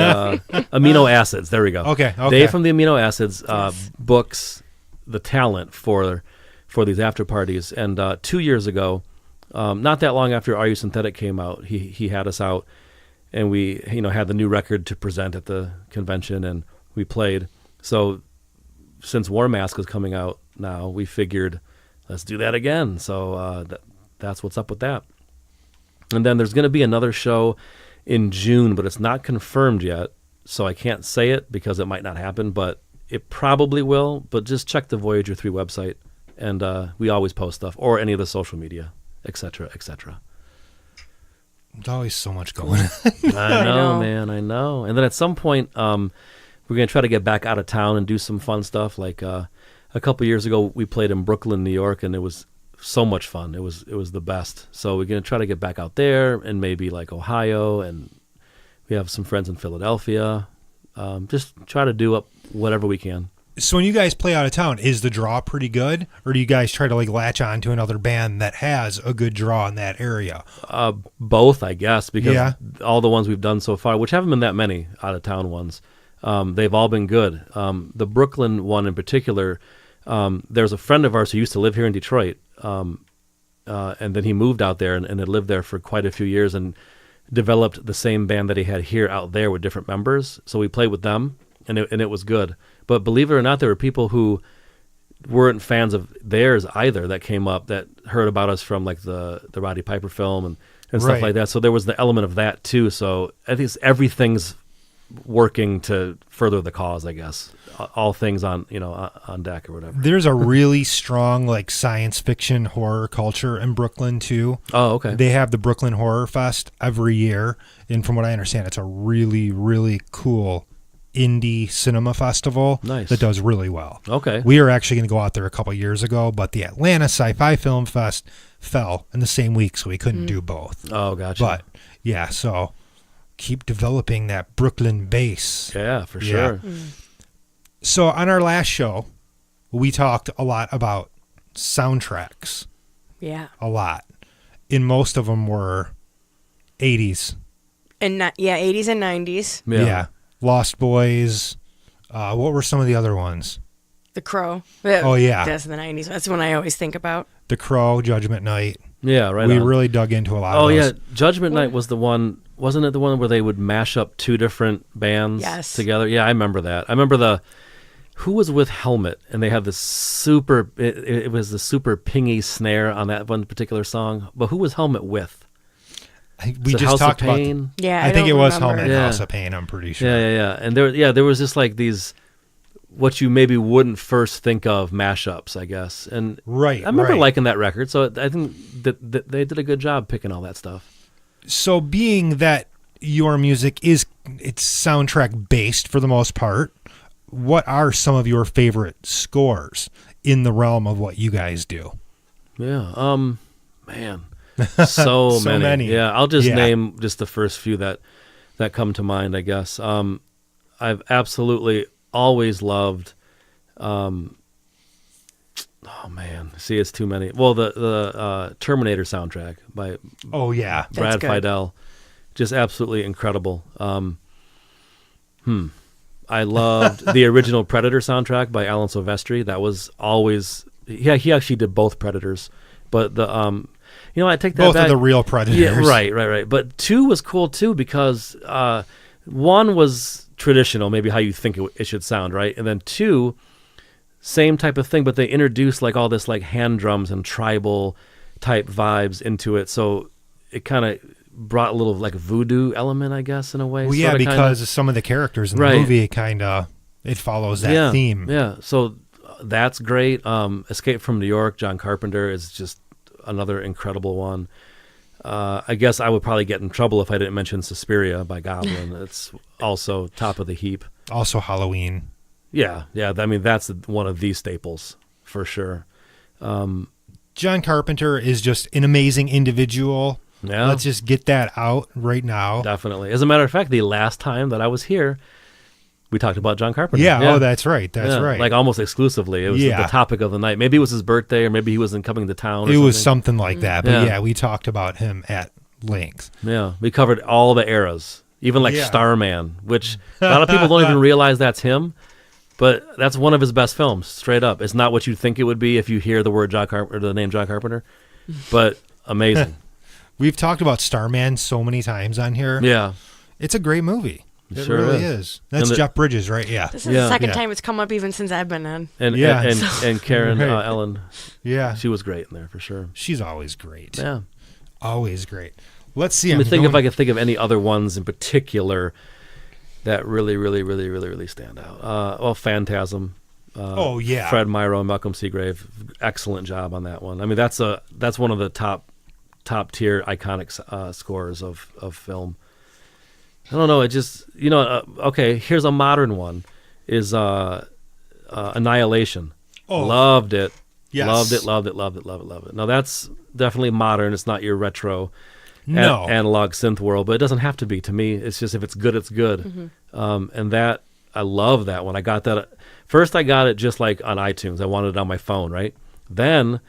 amino acids. There we go. Okay. Dave from the amino acids books the talent for these after parties. And 2 years ago, not that long after Are You Synthetic came out, he had us out, and we had the new record to present at the convention, and we played. So since War Mask is coming out now, we figured let's do that again. So that's what's up with that. And then there's going to be another show in June, but it's not confirmed yet, so I can't say it because it might not happen, but it probably will. But just check the Voyag3r website, and we always post stuff, or any of the social media, etc., etc. There's always so much going on. I know, man, I know. And then at some point, we're going to try to get back out of town and do some fun stuff. Like a couple years ago, we played in Brooklyn, New York, and it was so much fun. It was the best. So we're going to try to get back out there, and maybe like Ohio, and we have some friends in Philadelphia. Just try to do whatever we can. So when you guys play out of town, is the draw pretty good, or do you guys try to like latch on to another band that has a good draw in that area? Both, I guess, because all the ones we've done so far, which haven't been that many out of town ones, they've all been good. The Brooklyn one in particular, there's a friend of ours who used to live here in Detroit, and then he moved out there and had lived there for quite a few years and developed the same band that he had here out there with different members. So we played with them, and it was good. But believe it or not, there were people who weren't fans of theirs either that came up that heard about us from like the Roddy Piper film and stuff like that. So there was the element of that too. So I think everything's working to further the cause, I guess. All things on deck or whatever. There's a really strong like science fiction horror culture in Brooklyn too. Oh, okay. They have the Brooklyn Horror Fest every year, and from what I understand, it's a really, really cool indie cinema festival that does really well. Okay. We were actually going to go out there a couple years ago, but the Atlanta Sci-Fi Film Fest fell in the same week, so we couldn't do both. Oh, gotcha. But yeah, so keep developing that Brooklyn base. Yeah, for sure. So on our last show, we talked a lot about soundtracks. Yeah. A lot. And most of them were 80s. And 80s and 90s. Yeah. Lost Boys. What were some of the other ones? The Crow. Oh, yeah. That's the 90s. That's the one I always think about. The Crow, Judgment Night. Yeah, right. We really dug into a lot of those. Oh, yeah. Judgment Night was the one. Wasn't it the one where they would mash up two different bands together? Yeah, I remember that. I remember who was with Helmet, and they had this super, it was the super pingy snare on that one particular song. But who was Helmet with? We just talked about. Yeah, I think it was Helmet and House of Pain. I'm pretty sure. Yeah. And there was just like these, what you maybe wouldn't first think of mashups, I guess. And I remember liking that record, so I think that they did a good job picking all that stuff. So being that your music it's soundtrack based for the most part, what are some of your favorite scores in the realm of what you guys do? Yeah, man, so many. Yeah, I'll just name just the first few that come to mind, I guess. I've absolutely always loved. Oh man, see, it's too many. Well, the Terminator soundtrack by Brad Fiedel, just absolutely incredible. I loved the original Predator soundtrack by Alan Silvestri. That was always he actually did both Predators, but the I take that both back. of the real Predators. Yeah, right. But 2 was cool too because 1 was traditional, maybe how you think it should sound, right, and then 2. Same type of thing, but they introduced like all this like hand drums and tribal type vibes into it. So it kind of brought a little like voodoo element, I guess, in a way. Well, yeah, because some of the characters in the movie it follows that theme. Yeah, so that's great. Escape from New York, John Carpenter is just another incredible one. I guess I would probably get in trouble if I didn't mention Suspiria by Goblin. It's also top of the heap. Also Halloween. Yeah. I mean, that's one of the staples for sure. John Carpenter is just an amazing individual. Yeah. Let's just get that out right now. Definitely. As a matter of fact, the last time that I was here, we talked about John Carpenter. Yeah. Oh, that's right. That's right. Like almost exclusively. It was the topic of the night. Maybe it was his birthday, or maybe he wasn't coming to town. It was something like that. But we talked about him at length. Yeah. We covered all the eras. even like Yeah. Starman, which a lot of people don't even realize that's him. But that's one of his best films, straight up. It's not what you think it would be if you hear the word or the name John Carpenter, but amazing. We've talked about Starman so many times on here. Yeah, It's a great movie. It sure really is. is. That's And Jeff Bridges, right? Yeah. This is Yeah. the second Yeah. time it's come up even since I've been in. and Yeah. and Karen Right. Ellen, Yeah. she was great in there for sure. She's always great. Yeah. Always great. Let's see. Let me I'm think if going- I could think of any other ones in particular that really stand out. Well, Phantasm. Oh, yeah. Fred Myro and Malcolm Seagrave, excellent job on that one. I mean, that's one of the top tier iconic scores of film. I don't know. It just okay. Here's a modern one. Is Annihilation. Oh. Loved it. Yes. Loved it. Now that's definitely modern. It's not your retro No. analog synth world, but it doesn't have to be. To me, it's just if it's good, it's good. And that I love that one. I got that first. I got it just like on iTunes. I wanted it on my phone, right? Then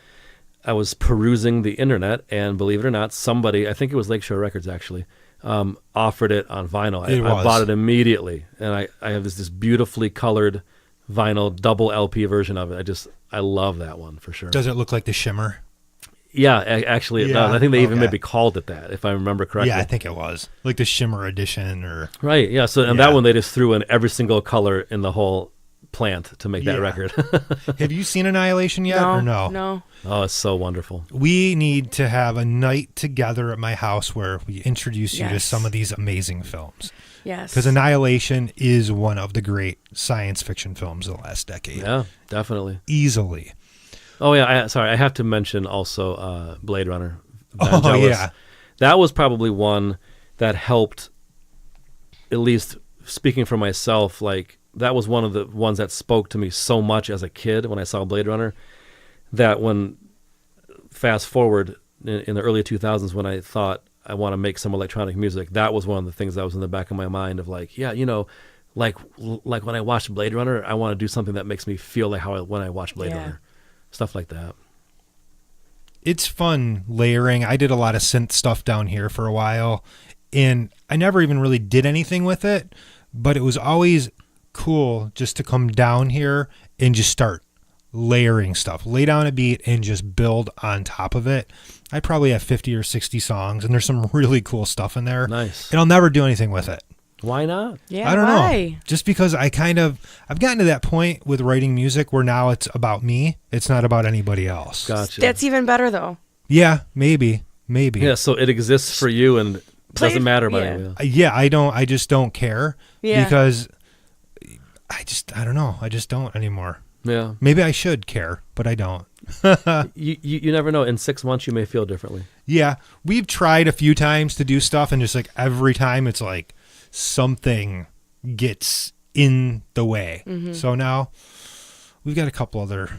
I was perusing the internet, and believe it or not, somebody, I think it was Lakeshore Records actually, offered it on vinyl. I bought it immediately, and I have this beautifully colored vinyl double LP version of it. I love that one for sure. Does it look like The Shimmer? Yeah, actually it Yeah, does. I think they even okay. maybe called it that, if I remember correctly. Yeah, I think it was. Like the Shimmer edition or... Right, yeah. So, and Yeah. that one they just threw in every single color in the whole plant to make that Yeah. record. Have you seen Annihilation yet or no? No. Oh, it's so wonderful. We need to have a night together at my house where we introduce you to Yes. some of these amazing films. Yes. Because Annihilation is one of the great science fiction films of the last decade. Yeah, definitely. Easily. Oh yeah, I have to mention also Blade Runner. Oh, Vangelis. yeah. That was probably one that helped, at least speaking for myself, like that was one of the ones that spoke to me so much as a kid when I saw Blade Runner, that when fast forward in the early 2000s when I thought I want to make some electronic music, that was one of the things that was in the back of my mind of like, yeah, like when I watched Blade Runner, I want to do something that makes me feel like when I watch Blade Runner. Stuff like that. It's fun layering. I did a lot of synth stuff down here for a while, and I never even really did anything with it, but it was always cool just to come down here and just start layering stuff, lay down a beat and just build on top of it. I probably have 50 or 60 songs, and there's some really cool stuff in there. Nice. And I'll never do anything with it. Why not? Yeah. I don't why? know. Just because I've gotten to that point with writing music where now it's about me. It's not about anybody else. Gotcha. That's even better though. Yeah, maybe. Yeah, so it exists for you and doesn't matter about yeah. anyone else. Yeah, I just don't care. Yeah. Because I don't know. I just don't anymore. Yeah. Maybe I should care, but I don't. You never know. In 6 months, you may feel differently. Yeah, we've tried a few times to do stuff, and just like every time it's like something gets in the way. So now we've got a couple other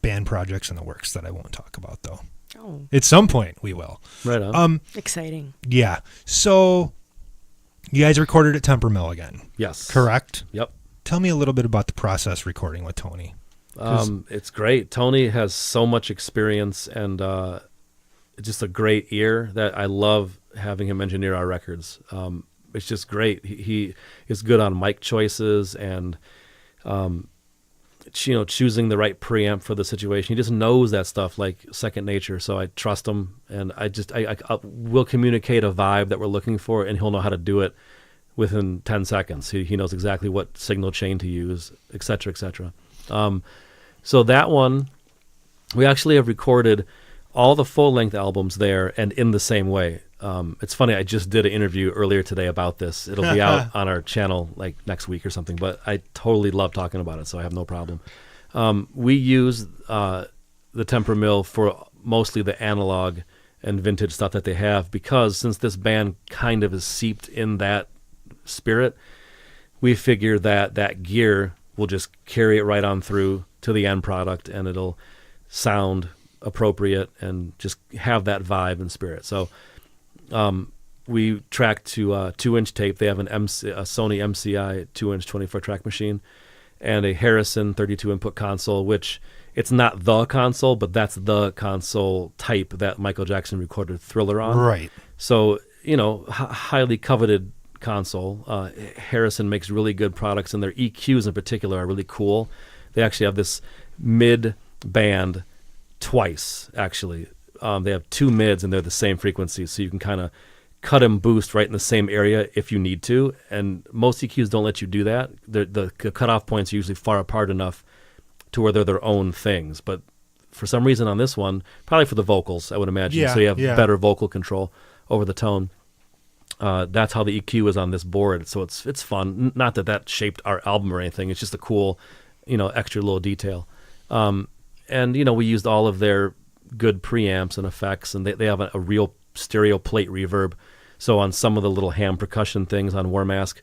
band projects in the works that I won't talk about, though. Oh, At some point we will. Right on. exciting. Yeah. So you guys recorded at Temper Mill again, Yes. correct? Yep. Tell me a little bit about the process recording with Tony. It's great. Tony has so much experience and just a great ear that I love having him engineer our records. It's just great. He is good on mic choices and choosing the right preamp for the situation. He just knows that stuff like second nature. So I trust him, and I will communicate a vibe that we're looking for, and he'll know how to do it within 10 seconds. He knows exactly what signal chain to use, et cetera, et cetera. So that one, we actually have recorded all the full-length albums there and in the same way. It's funny, I just did an interview earlier today about this. It'll be out on our channel like next week or something, but I totally love talking about it, so I have no problem. We use the Temper Mill for mostly the analog and vintage stuff that they have, because since this band kind of is seeped in that spirit, we figure that gear will just carry it right on through to the end product, and it'll sound appropriate and just have that vibe and spirit. So we track to 2-inch tape. They have a Sony MCI 2-inch 24-track machine and a Harrison 32 input console, which it's not the console, but that's the console type that Michael Jackson recorded Thriller on. Right. So, highly coveted console. Harrison makes really good products, and their EQs in particular are really cool. They actually have this mid band twice, actually. They have two mids, and they're the same frequency, so you can kind of cut and boost right in the same area if you need to. And most EQs don't let you do that. The cutoff points are usually far apart enough to where they're their own things. But for some reason on this one, probably for the vocals, I would imagine, Yeah, so you have yeah. better vocal control over the tone. That's how the EQ is on this board, so it's fun. Not that shaped our album or anything. It's just a cool, extra little detail. And we used all of their good preamps and effects, and they have a real stereo plate reverb. So on some of the little ham percussion things on War Mask,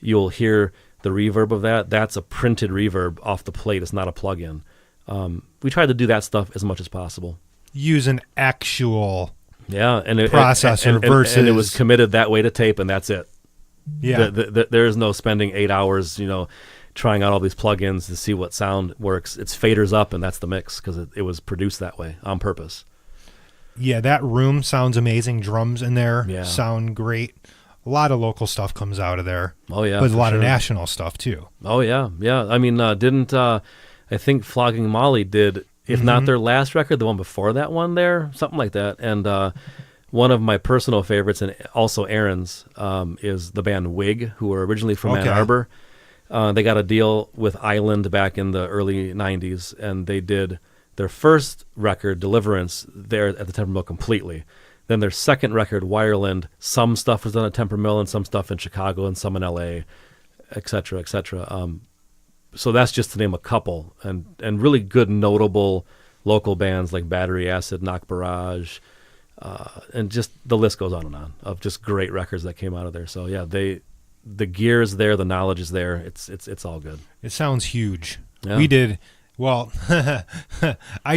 you'll hear the reverb of that. That's a printed reverb off the plate. It's not a plug-in. We tried to do that stuff as much as possible. Use an actual processor versus, and it was committed that way to tape, and that's it. Yeah, There is no spending 8 hours, trying out all these plugins to see what sound works. It's faders up, and that's the mix because it was produced that way on purpose. Yeah, that room sounds amazing. Drums in there sound great. A lot of local stuff comes out of there. Oh yeah, but a lot of national stuff too. Oh yeah. I mean, didn't I think Flogging Molly did? If not their last record, the one before that one there, something like that. And one of my personal favorites, and also Aaron's, is the band Wig, who were originally from Ann Arbor. They got a deal with Island back in the early 90s, and they did their first record, Deliverance, there at the Temper Mill completely. Then their second record, Wireland, some stuff was done at Temper Mill and some stuff in Chicago and some in L.A., et cetera, et cetera. So that's just to name a couple, and really good notable local bands like Battery Acid, Knock Barrage, and just the list goes on of just great records that came out of there. So yeah, the gear is there, the knowledge is there. It's all good. It sounds huge. Yeah. We did I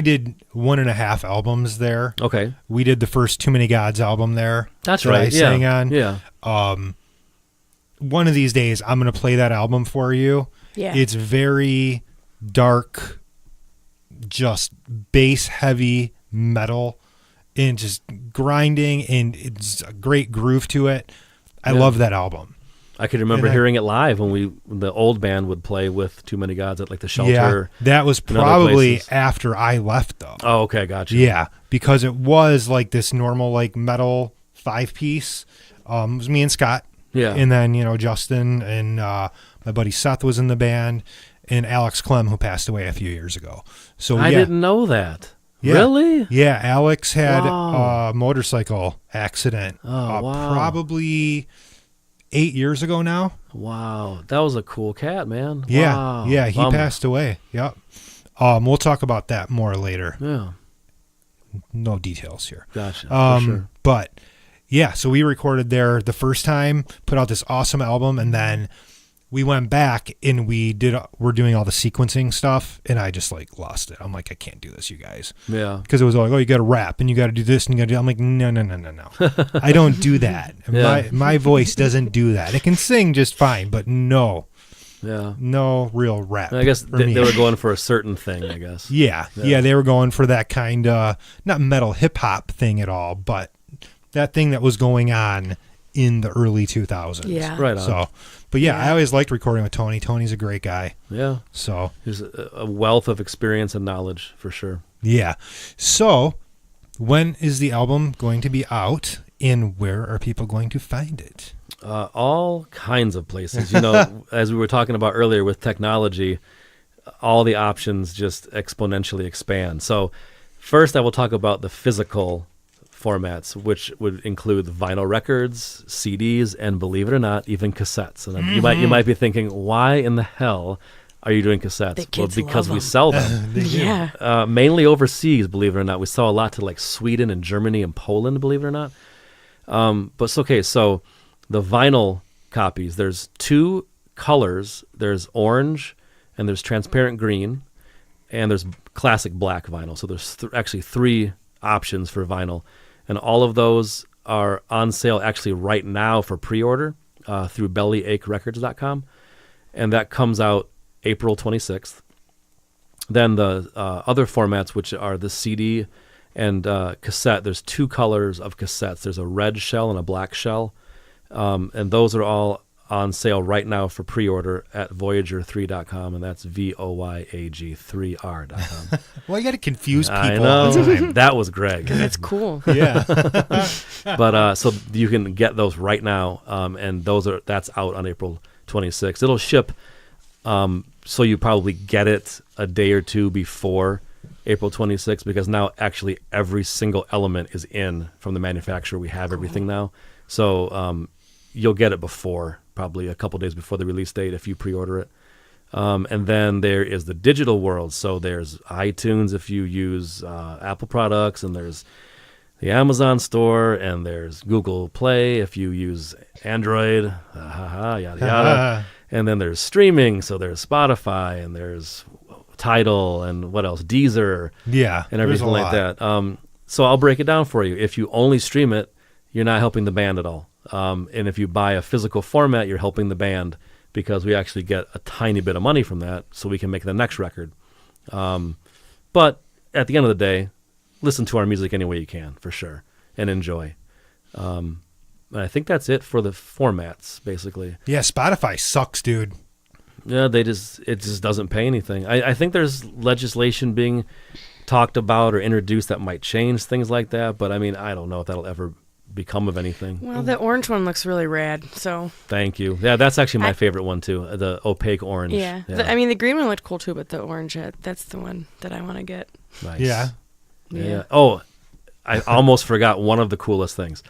did 1.5 albums there. Okay, we did the first Too Many Gods album there. That's right. I sang on. Yeah. One of these days, I'm going to play that album for you. Yeah. It's very dark, just bass heavy metal, and just grinding, and it's a great groove to it. I love that album. I could remember hearing it live when the old band would play with Too Many Gods at like the Shelter. Yeah, that was probably after I left though. Oh, okay, gotcha. Yeah, because it was like this normal like metal 5-piece. It was me and Scott. Yeah. And then, Justin and my buddy Seth was in the band, and Alex Clem, who passed away a few years ago. So I didn't know that. Yeah. Really? Yeah, Alex had a motorcycle accident. Oh, wow. Probably 8 years ago now. Wow. That was a cool cat, man. Yeah. Wow. Yeah, he passed away. Yep. We'll talk about that more later. Yeah. No details here. Gotcha. For sure. But yeah, so we recorded there the first time, put out this awesome album, and then we went back and we're doing all the sequencing stuff, and I just like lost it. I'm like, I can't do this, you guys. Yeah. Because it was like, oh, you got to rap and you got to do this and you got to do. I'm like, no. I don't do that. Yeah. My voice doesn't do that. It can sing just fine, but no. Yeah. No real rap. I guess for they me. were going for a certain thing, I guess. Yeah, they were going for that kind of, not metal hip hop thing at all, but that thing that was going on in the early 2000s. Yeah. Right on. So, but I always liked recording with Tony. Tony's a great guy. Yeah. So, There's a wealth of experience and knowledge for sure. yeah. So, when is the album going to be out, and where are people going to find it? All kinds of places. As we were talking about earlier with technology, all the options just exponentially expand. So first I will talk about the physical formats, which would include vinyl records, CDs, and believe it or not, even cassettes. And you might be thinking, why in the hell are you doing cassettes? The kids because love we them. sell them. Yeah. Mainly overseas, believe it or not. We sell a lot to like Sweden and Germany and Poland, believe it or not. But it's okay. So the vinyl copies, there's 2 colors. There's orange and there's transparent green, and there's classic black vinyl. So there's actually 3 options for vinyl, and all of those are on sale actually right now for pre-order through bellyacherecords.com, and that comes out April 26th. Then the other formats, which are the CD and cassette, there's 2 colors of cassettes. There's a red shell and a black shell. And those are all on sale right now for pre-order at Voyag3.com, and that's Voyag3r.com. Well, you got to confuse people I all the know. time. That was Greg. That's cool. Yeah. But so you can get those right now, and that's out on April 26th. It'll ship, so you probably get it a day or two before April 26th, because now actually every single element is in from the manufacturer. We have everything now, so you'll get it before, probably a couple days before the release date if you pre-order it. And then there is the digital world. So there's iTunes if you use Apple products, and there's the Amazon store, and there's Google Play if you use Android, yada, yada. And then there's streaming. So there's Spotify, and there's Tidal, and what else? Deezer. Yeah. And everything like that. So I'll break it down for you. If you only stream it, you're not helping the band at all. And if you buy a physical format, you're helping the band, because we actually get a tiny bit of money from that, so we can make the next record. But at the end of the day, listen to our music any way you can, for sure, and enjoy. And I think that's it for the formats, basically. Yeah, Spotify sucks, dude. Yeah, it just doesn't pay anything. I think there's legislation being talked about or introduced that might change things like that, but I mean, I don't know if that'll ever become of anything. Well, the orange one looks really rad, so. Thank you. Yeah, that's actually my favorite one too, the opaque orange. Yeah. The green one looked cool too, but the orange, that's the one that I want to get. Nice. Yeah. Yeah. Oh, I almost forgot one of the coolest things.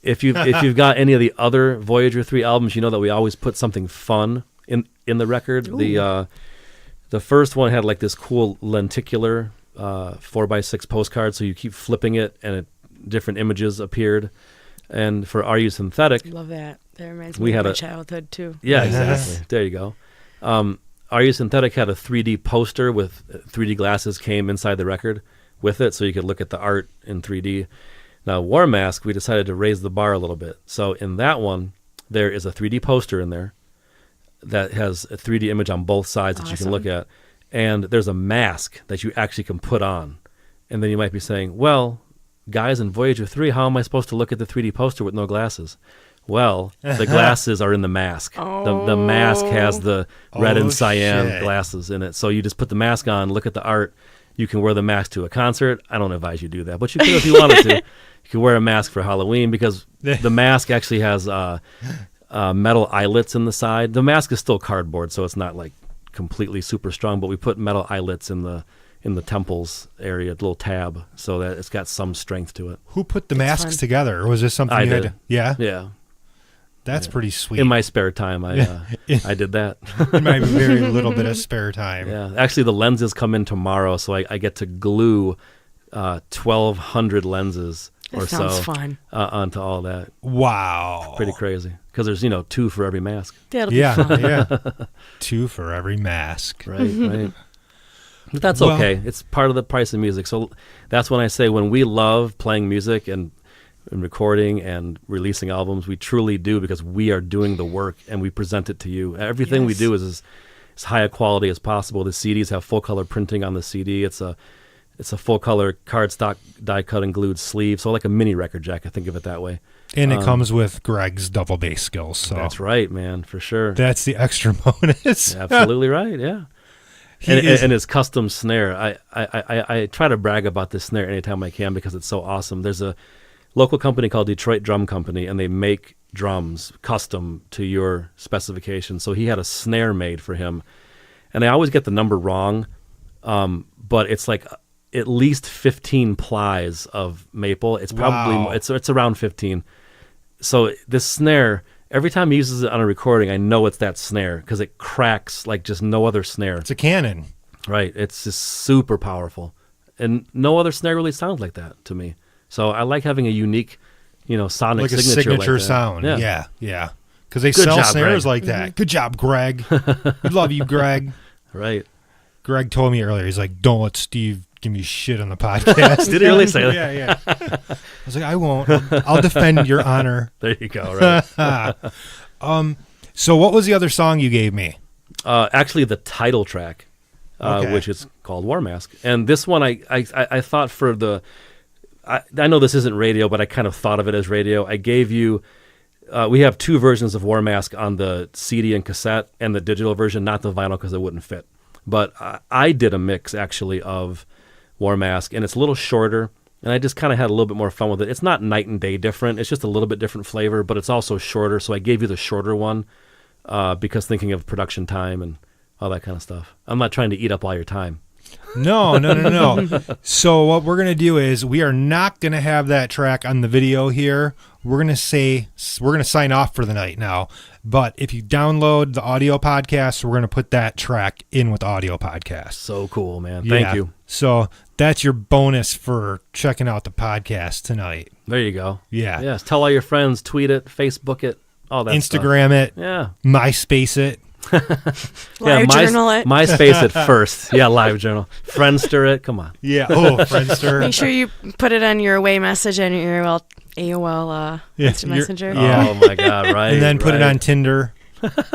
If you've got any of the other Voyag3 albums, you know that we always put something fun in the record. Ooh. The first one had like this cool lenticular 4x6 postcard, so you keep flipping it and different images appeared. And for Are You Synthetic? Love that. That reminds me of my childhood too. Yeah, exactly. There you go. Are You Synthetic had a 3D poster with 3D glasses came inside the record with it, so you could look at the art in 3D. Now, War Mask, we decided to raise the bar a little bit. So in that one, there is a 3D poster in there that has a 3D image on both sides that you can look at. And there's a mask that you actually can put on. And then you might be saying, well, guys, in Voyag3, how am I supposed to look at the 3D poster with no glasses? Well, the glasses are in the mask. The mask has the red and cyan glasses in it. So you just put the mask on, look at the art. You can wear the mask to a concert. I don't advise you do that, but you could if you wanted to. You can wear a mask for Halloween, because the mask actually has metal eyelets in the side. The mask is still cardboard, so it's not like completely super strong, but we put metal eyelets in the temples area, a little tab, so that it's got some strength to it. Who put the masks together, or was this something you had to? Yeah? Yeah. That's pretty sweet. In my spare time, I did that. In my very little bit of spare time. Yeah. Actually, the lenses come in tomorrow, so I get to glue 1,200 lenses or so fun. Onto all that. Wow. Pretty crazy. Because there's, 2 for every mask. That'll be fun. Yeah. 2 for every mask. Right. But that's okay. It's part of the price of music. So that's when I say, when we love playing music and recording and releasing albums, we truly do, because we are doing the work and we present it to you. Everything we do is as high a quality as possible. The CDs have full color printing on the CD. It's a full color cardstock die cut and glued sleeve, so like a mini record jack. I think of it that way. And it comes with Greg's double bass skills. So that's right, man, for sure. That's the extra bonus. Absolutely right. Yeah. And his custom snare. I try to brag about this snare anytime I can, because it's so awesome. There's a local company called Detroit Drum Company, and they make drums custom to your specifications. So he had a snare made for him, and I always get the number wrong, but it's like at least 15 plies of maple. It's probably it's around 15. So this snare, every time he uses it on a recording, I know it's that snare, because it cracks like just no other snare. It's a cannon. Right. It's just super powerful, and no other snare really sounds like that to me. So I like having a unique, sonic like signature, a signature like that. sound. Yeah. Because they Good sell job, snares Greg. like that. Good job, Greg. We love you, Greg. Right. Greg told me earlier, he's like, don't let Steve give me shit on the podcast. Did he really say that? Yeah. I was like, I won't. I'll defend your honor. There you go. Right. So what was the other song you gave me? Actually, the title track, which is called War Mask. And this one, I thought for the... I know this isn't radio, but I kind of thought of it as radio. I gave you we have two versions of War Mask on the CD and cassette, and the digital version, not the vinyl because it wouldn't fit. But I did a mix actually of War Mask, and it's a little shorter, and I just kind of had a little bit more fun with it. It's not night and day different. It's just a little bit different flavor, but it's also shorter. So I gave you the shorter one because thinking of production time and all that kind of stuff. I'm not trying to eat up all your time. No. So what we're going to do is we are not going to have that track on the video here. We're going to sign off for the night now. But if you download the audio podcast, we're going to put that track in with the audio podcast. So cool, man. Thank you. So that's your bonus for checking out the podcast tonight. There you go. Yeah. Yes. Tell all your friends, tweet it, Facebook it, all that Instagram stuff. it. Yeah. MySpace it. Live journal it. MySpace it first. Yeah, live journal. Friendster it. Come on. Yeah. Oh, Friendster. Make sure you put it on your away message and your AOL Instant Messenger. Yeah. Oh my God! Right. And then put it right. on Tinder.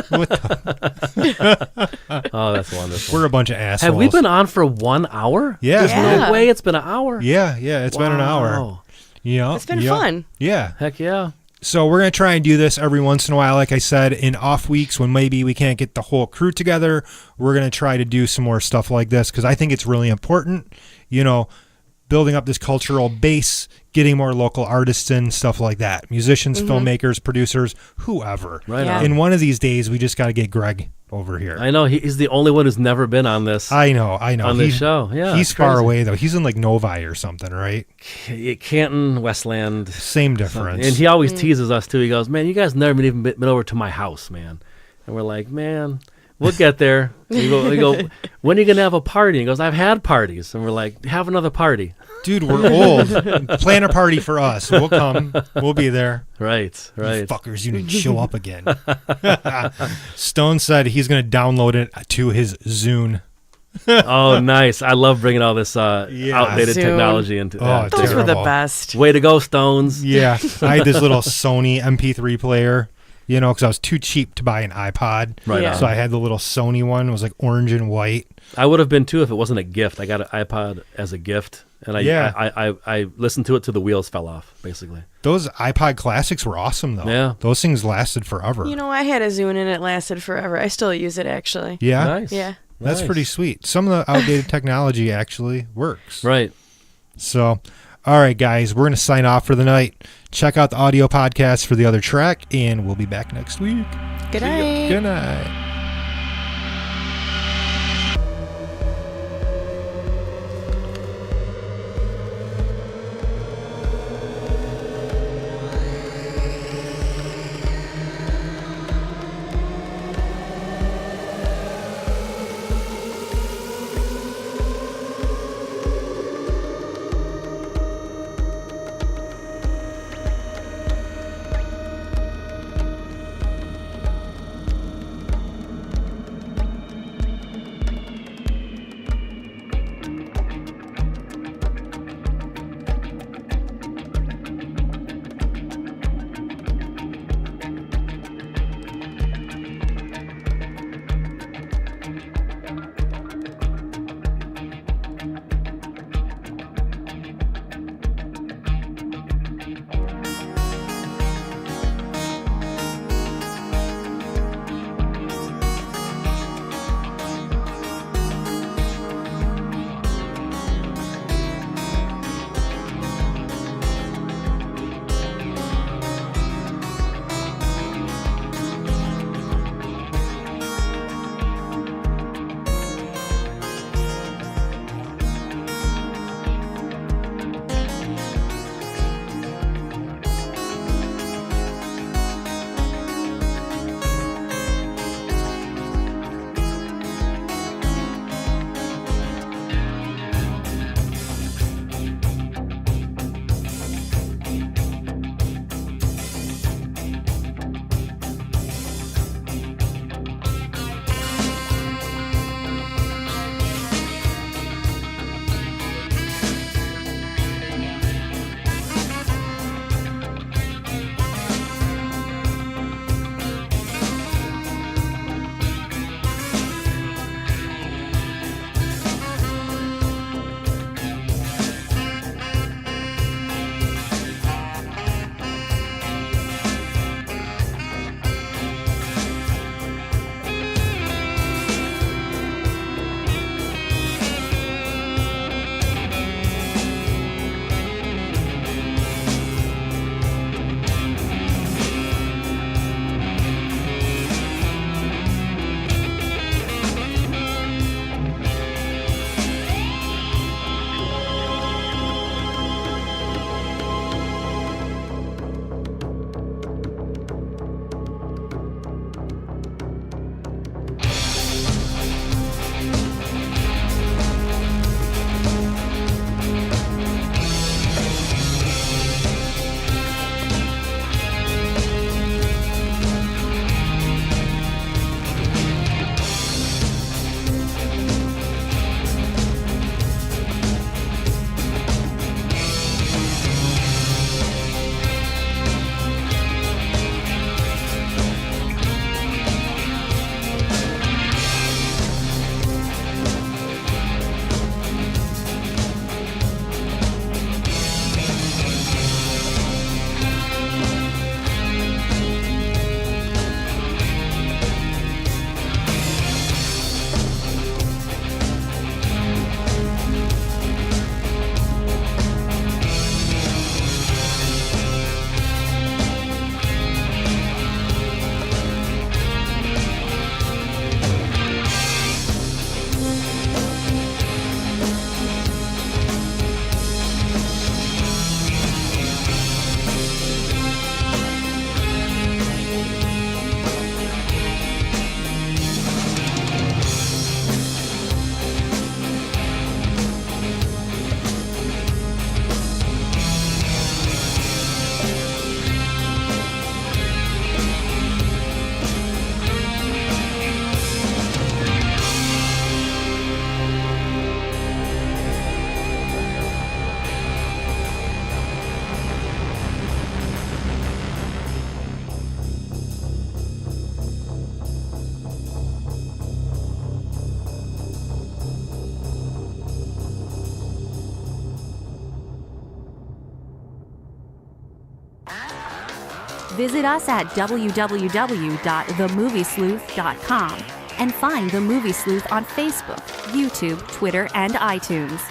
What the? Oh, that's wonderful. We're a bunch of assholes. Have we been on for 1 hour? Yeah. There's Yeah. no way it's been an hour. Yeah. It's been an hour. Wow. Yeah. It's been fun. Yeah. Heck yeah. So we're going to try and do this every once in a while. Like I said, in off weeks when maybe we can't get the whole crew together, we're going to try to do some more stuff like this because I think it's really important, building up this cultural base, getting more local artists in, stuff like that. Musicians, filmmakers, producers, whoever. Right Yeah. on. And one of these days, we just got to get Greg over here. I know he's the only one who's never been on this. I know. On this show. Yeah, He's it's far crazy. away, though. He's in like Novi or something, right? Canton, Westland. Same difference. And he always teases us too. He goes, "Man, you guys never even been over to my house, man." And we're like, "Man, we'll get there." We go, "When are you gonna have a party?" He goes, "I've had parties." And we're like, "Have another party." Dude, we're old. Plan a party for us. We'll come. We'll be there. Right. You fuckers, you need to show up again. Stone said he's going to download it to his Zune. Oh, nice. I love bringing all this outdated Zune. technology into that. Those were the Terrible. best. Way to go, Stones. Yeah, I had this little Sony MP3 player, because I was too cheap to buy an iPod. Right Yeah. on. So I had the little Sony one. It was like orange and white. I would have been too if it wasn't a gift. I got an iPod as a gift, and I listened to it till the wheels fell off, basically. Those iPod classics were awesome, though. Yeah. Those things lasted forever. I had a Zune and it lasted forever. I still use it actually. Yeah, Nice. Yeah. that's Nice. pretty sweet. Some of the outdated technology actually works. Right. So, all right, guys, we're going to sign off for the night. Check out the audio podcast for the other track, and we'll be back next week. Good night. Good night. Visit us at www.themoviesleuth.com and find The Movie Sleuth on Facebook, YouTube, Twitter, and iTunes.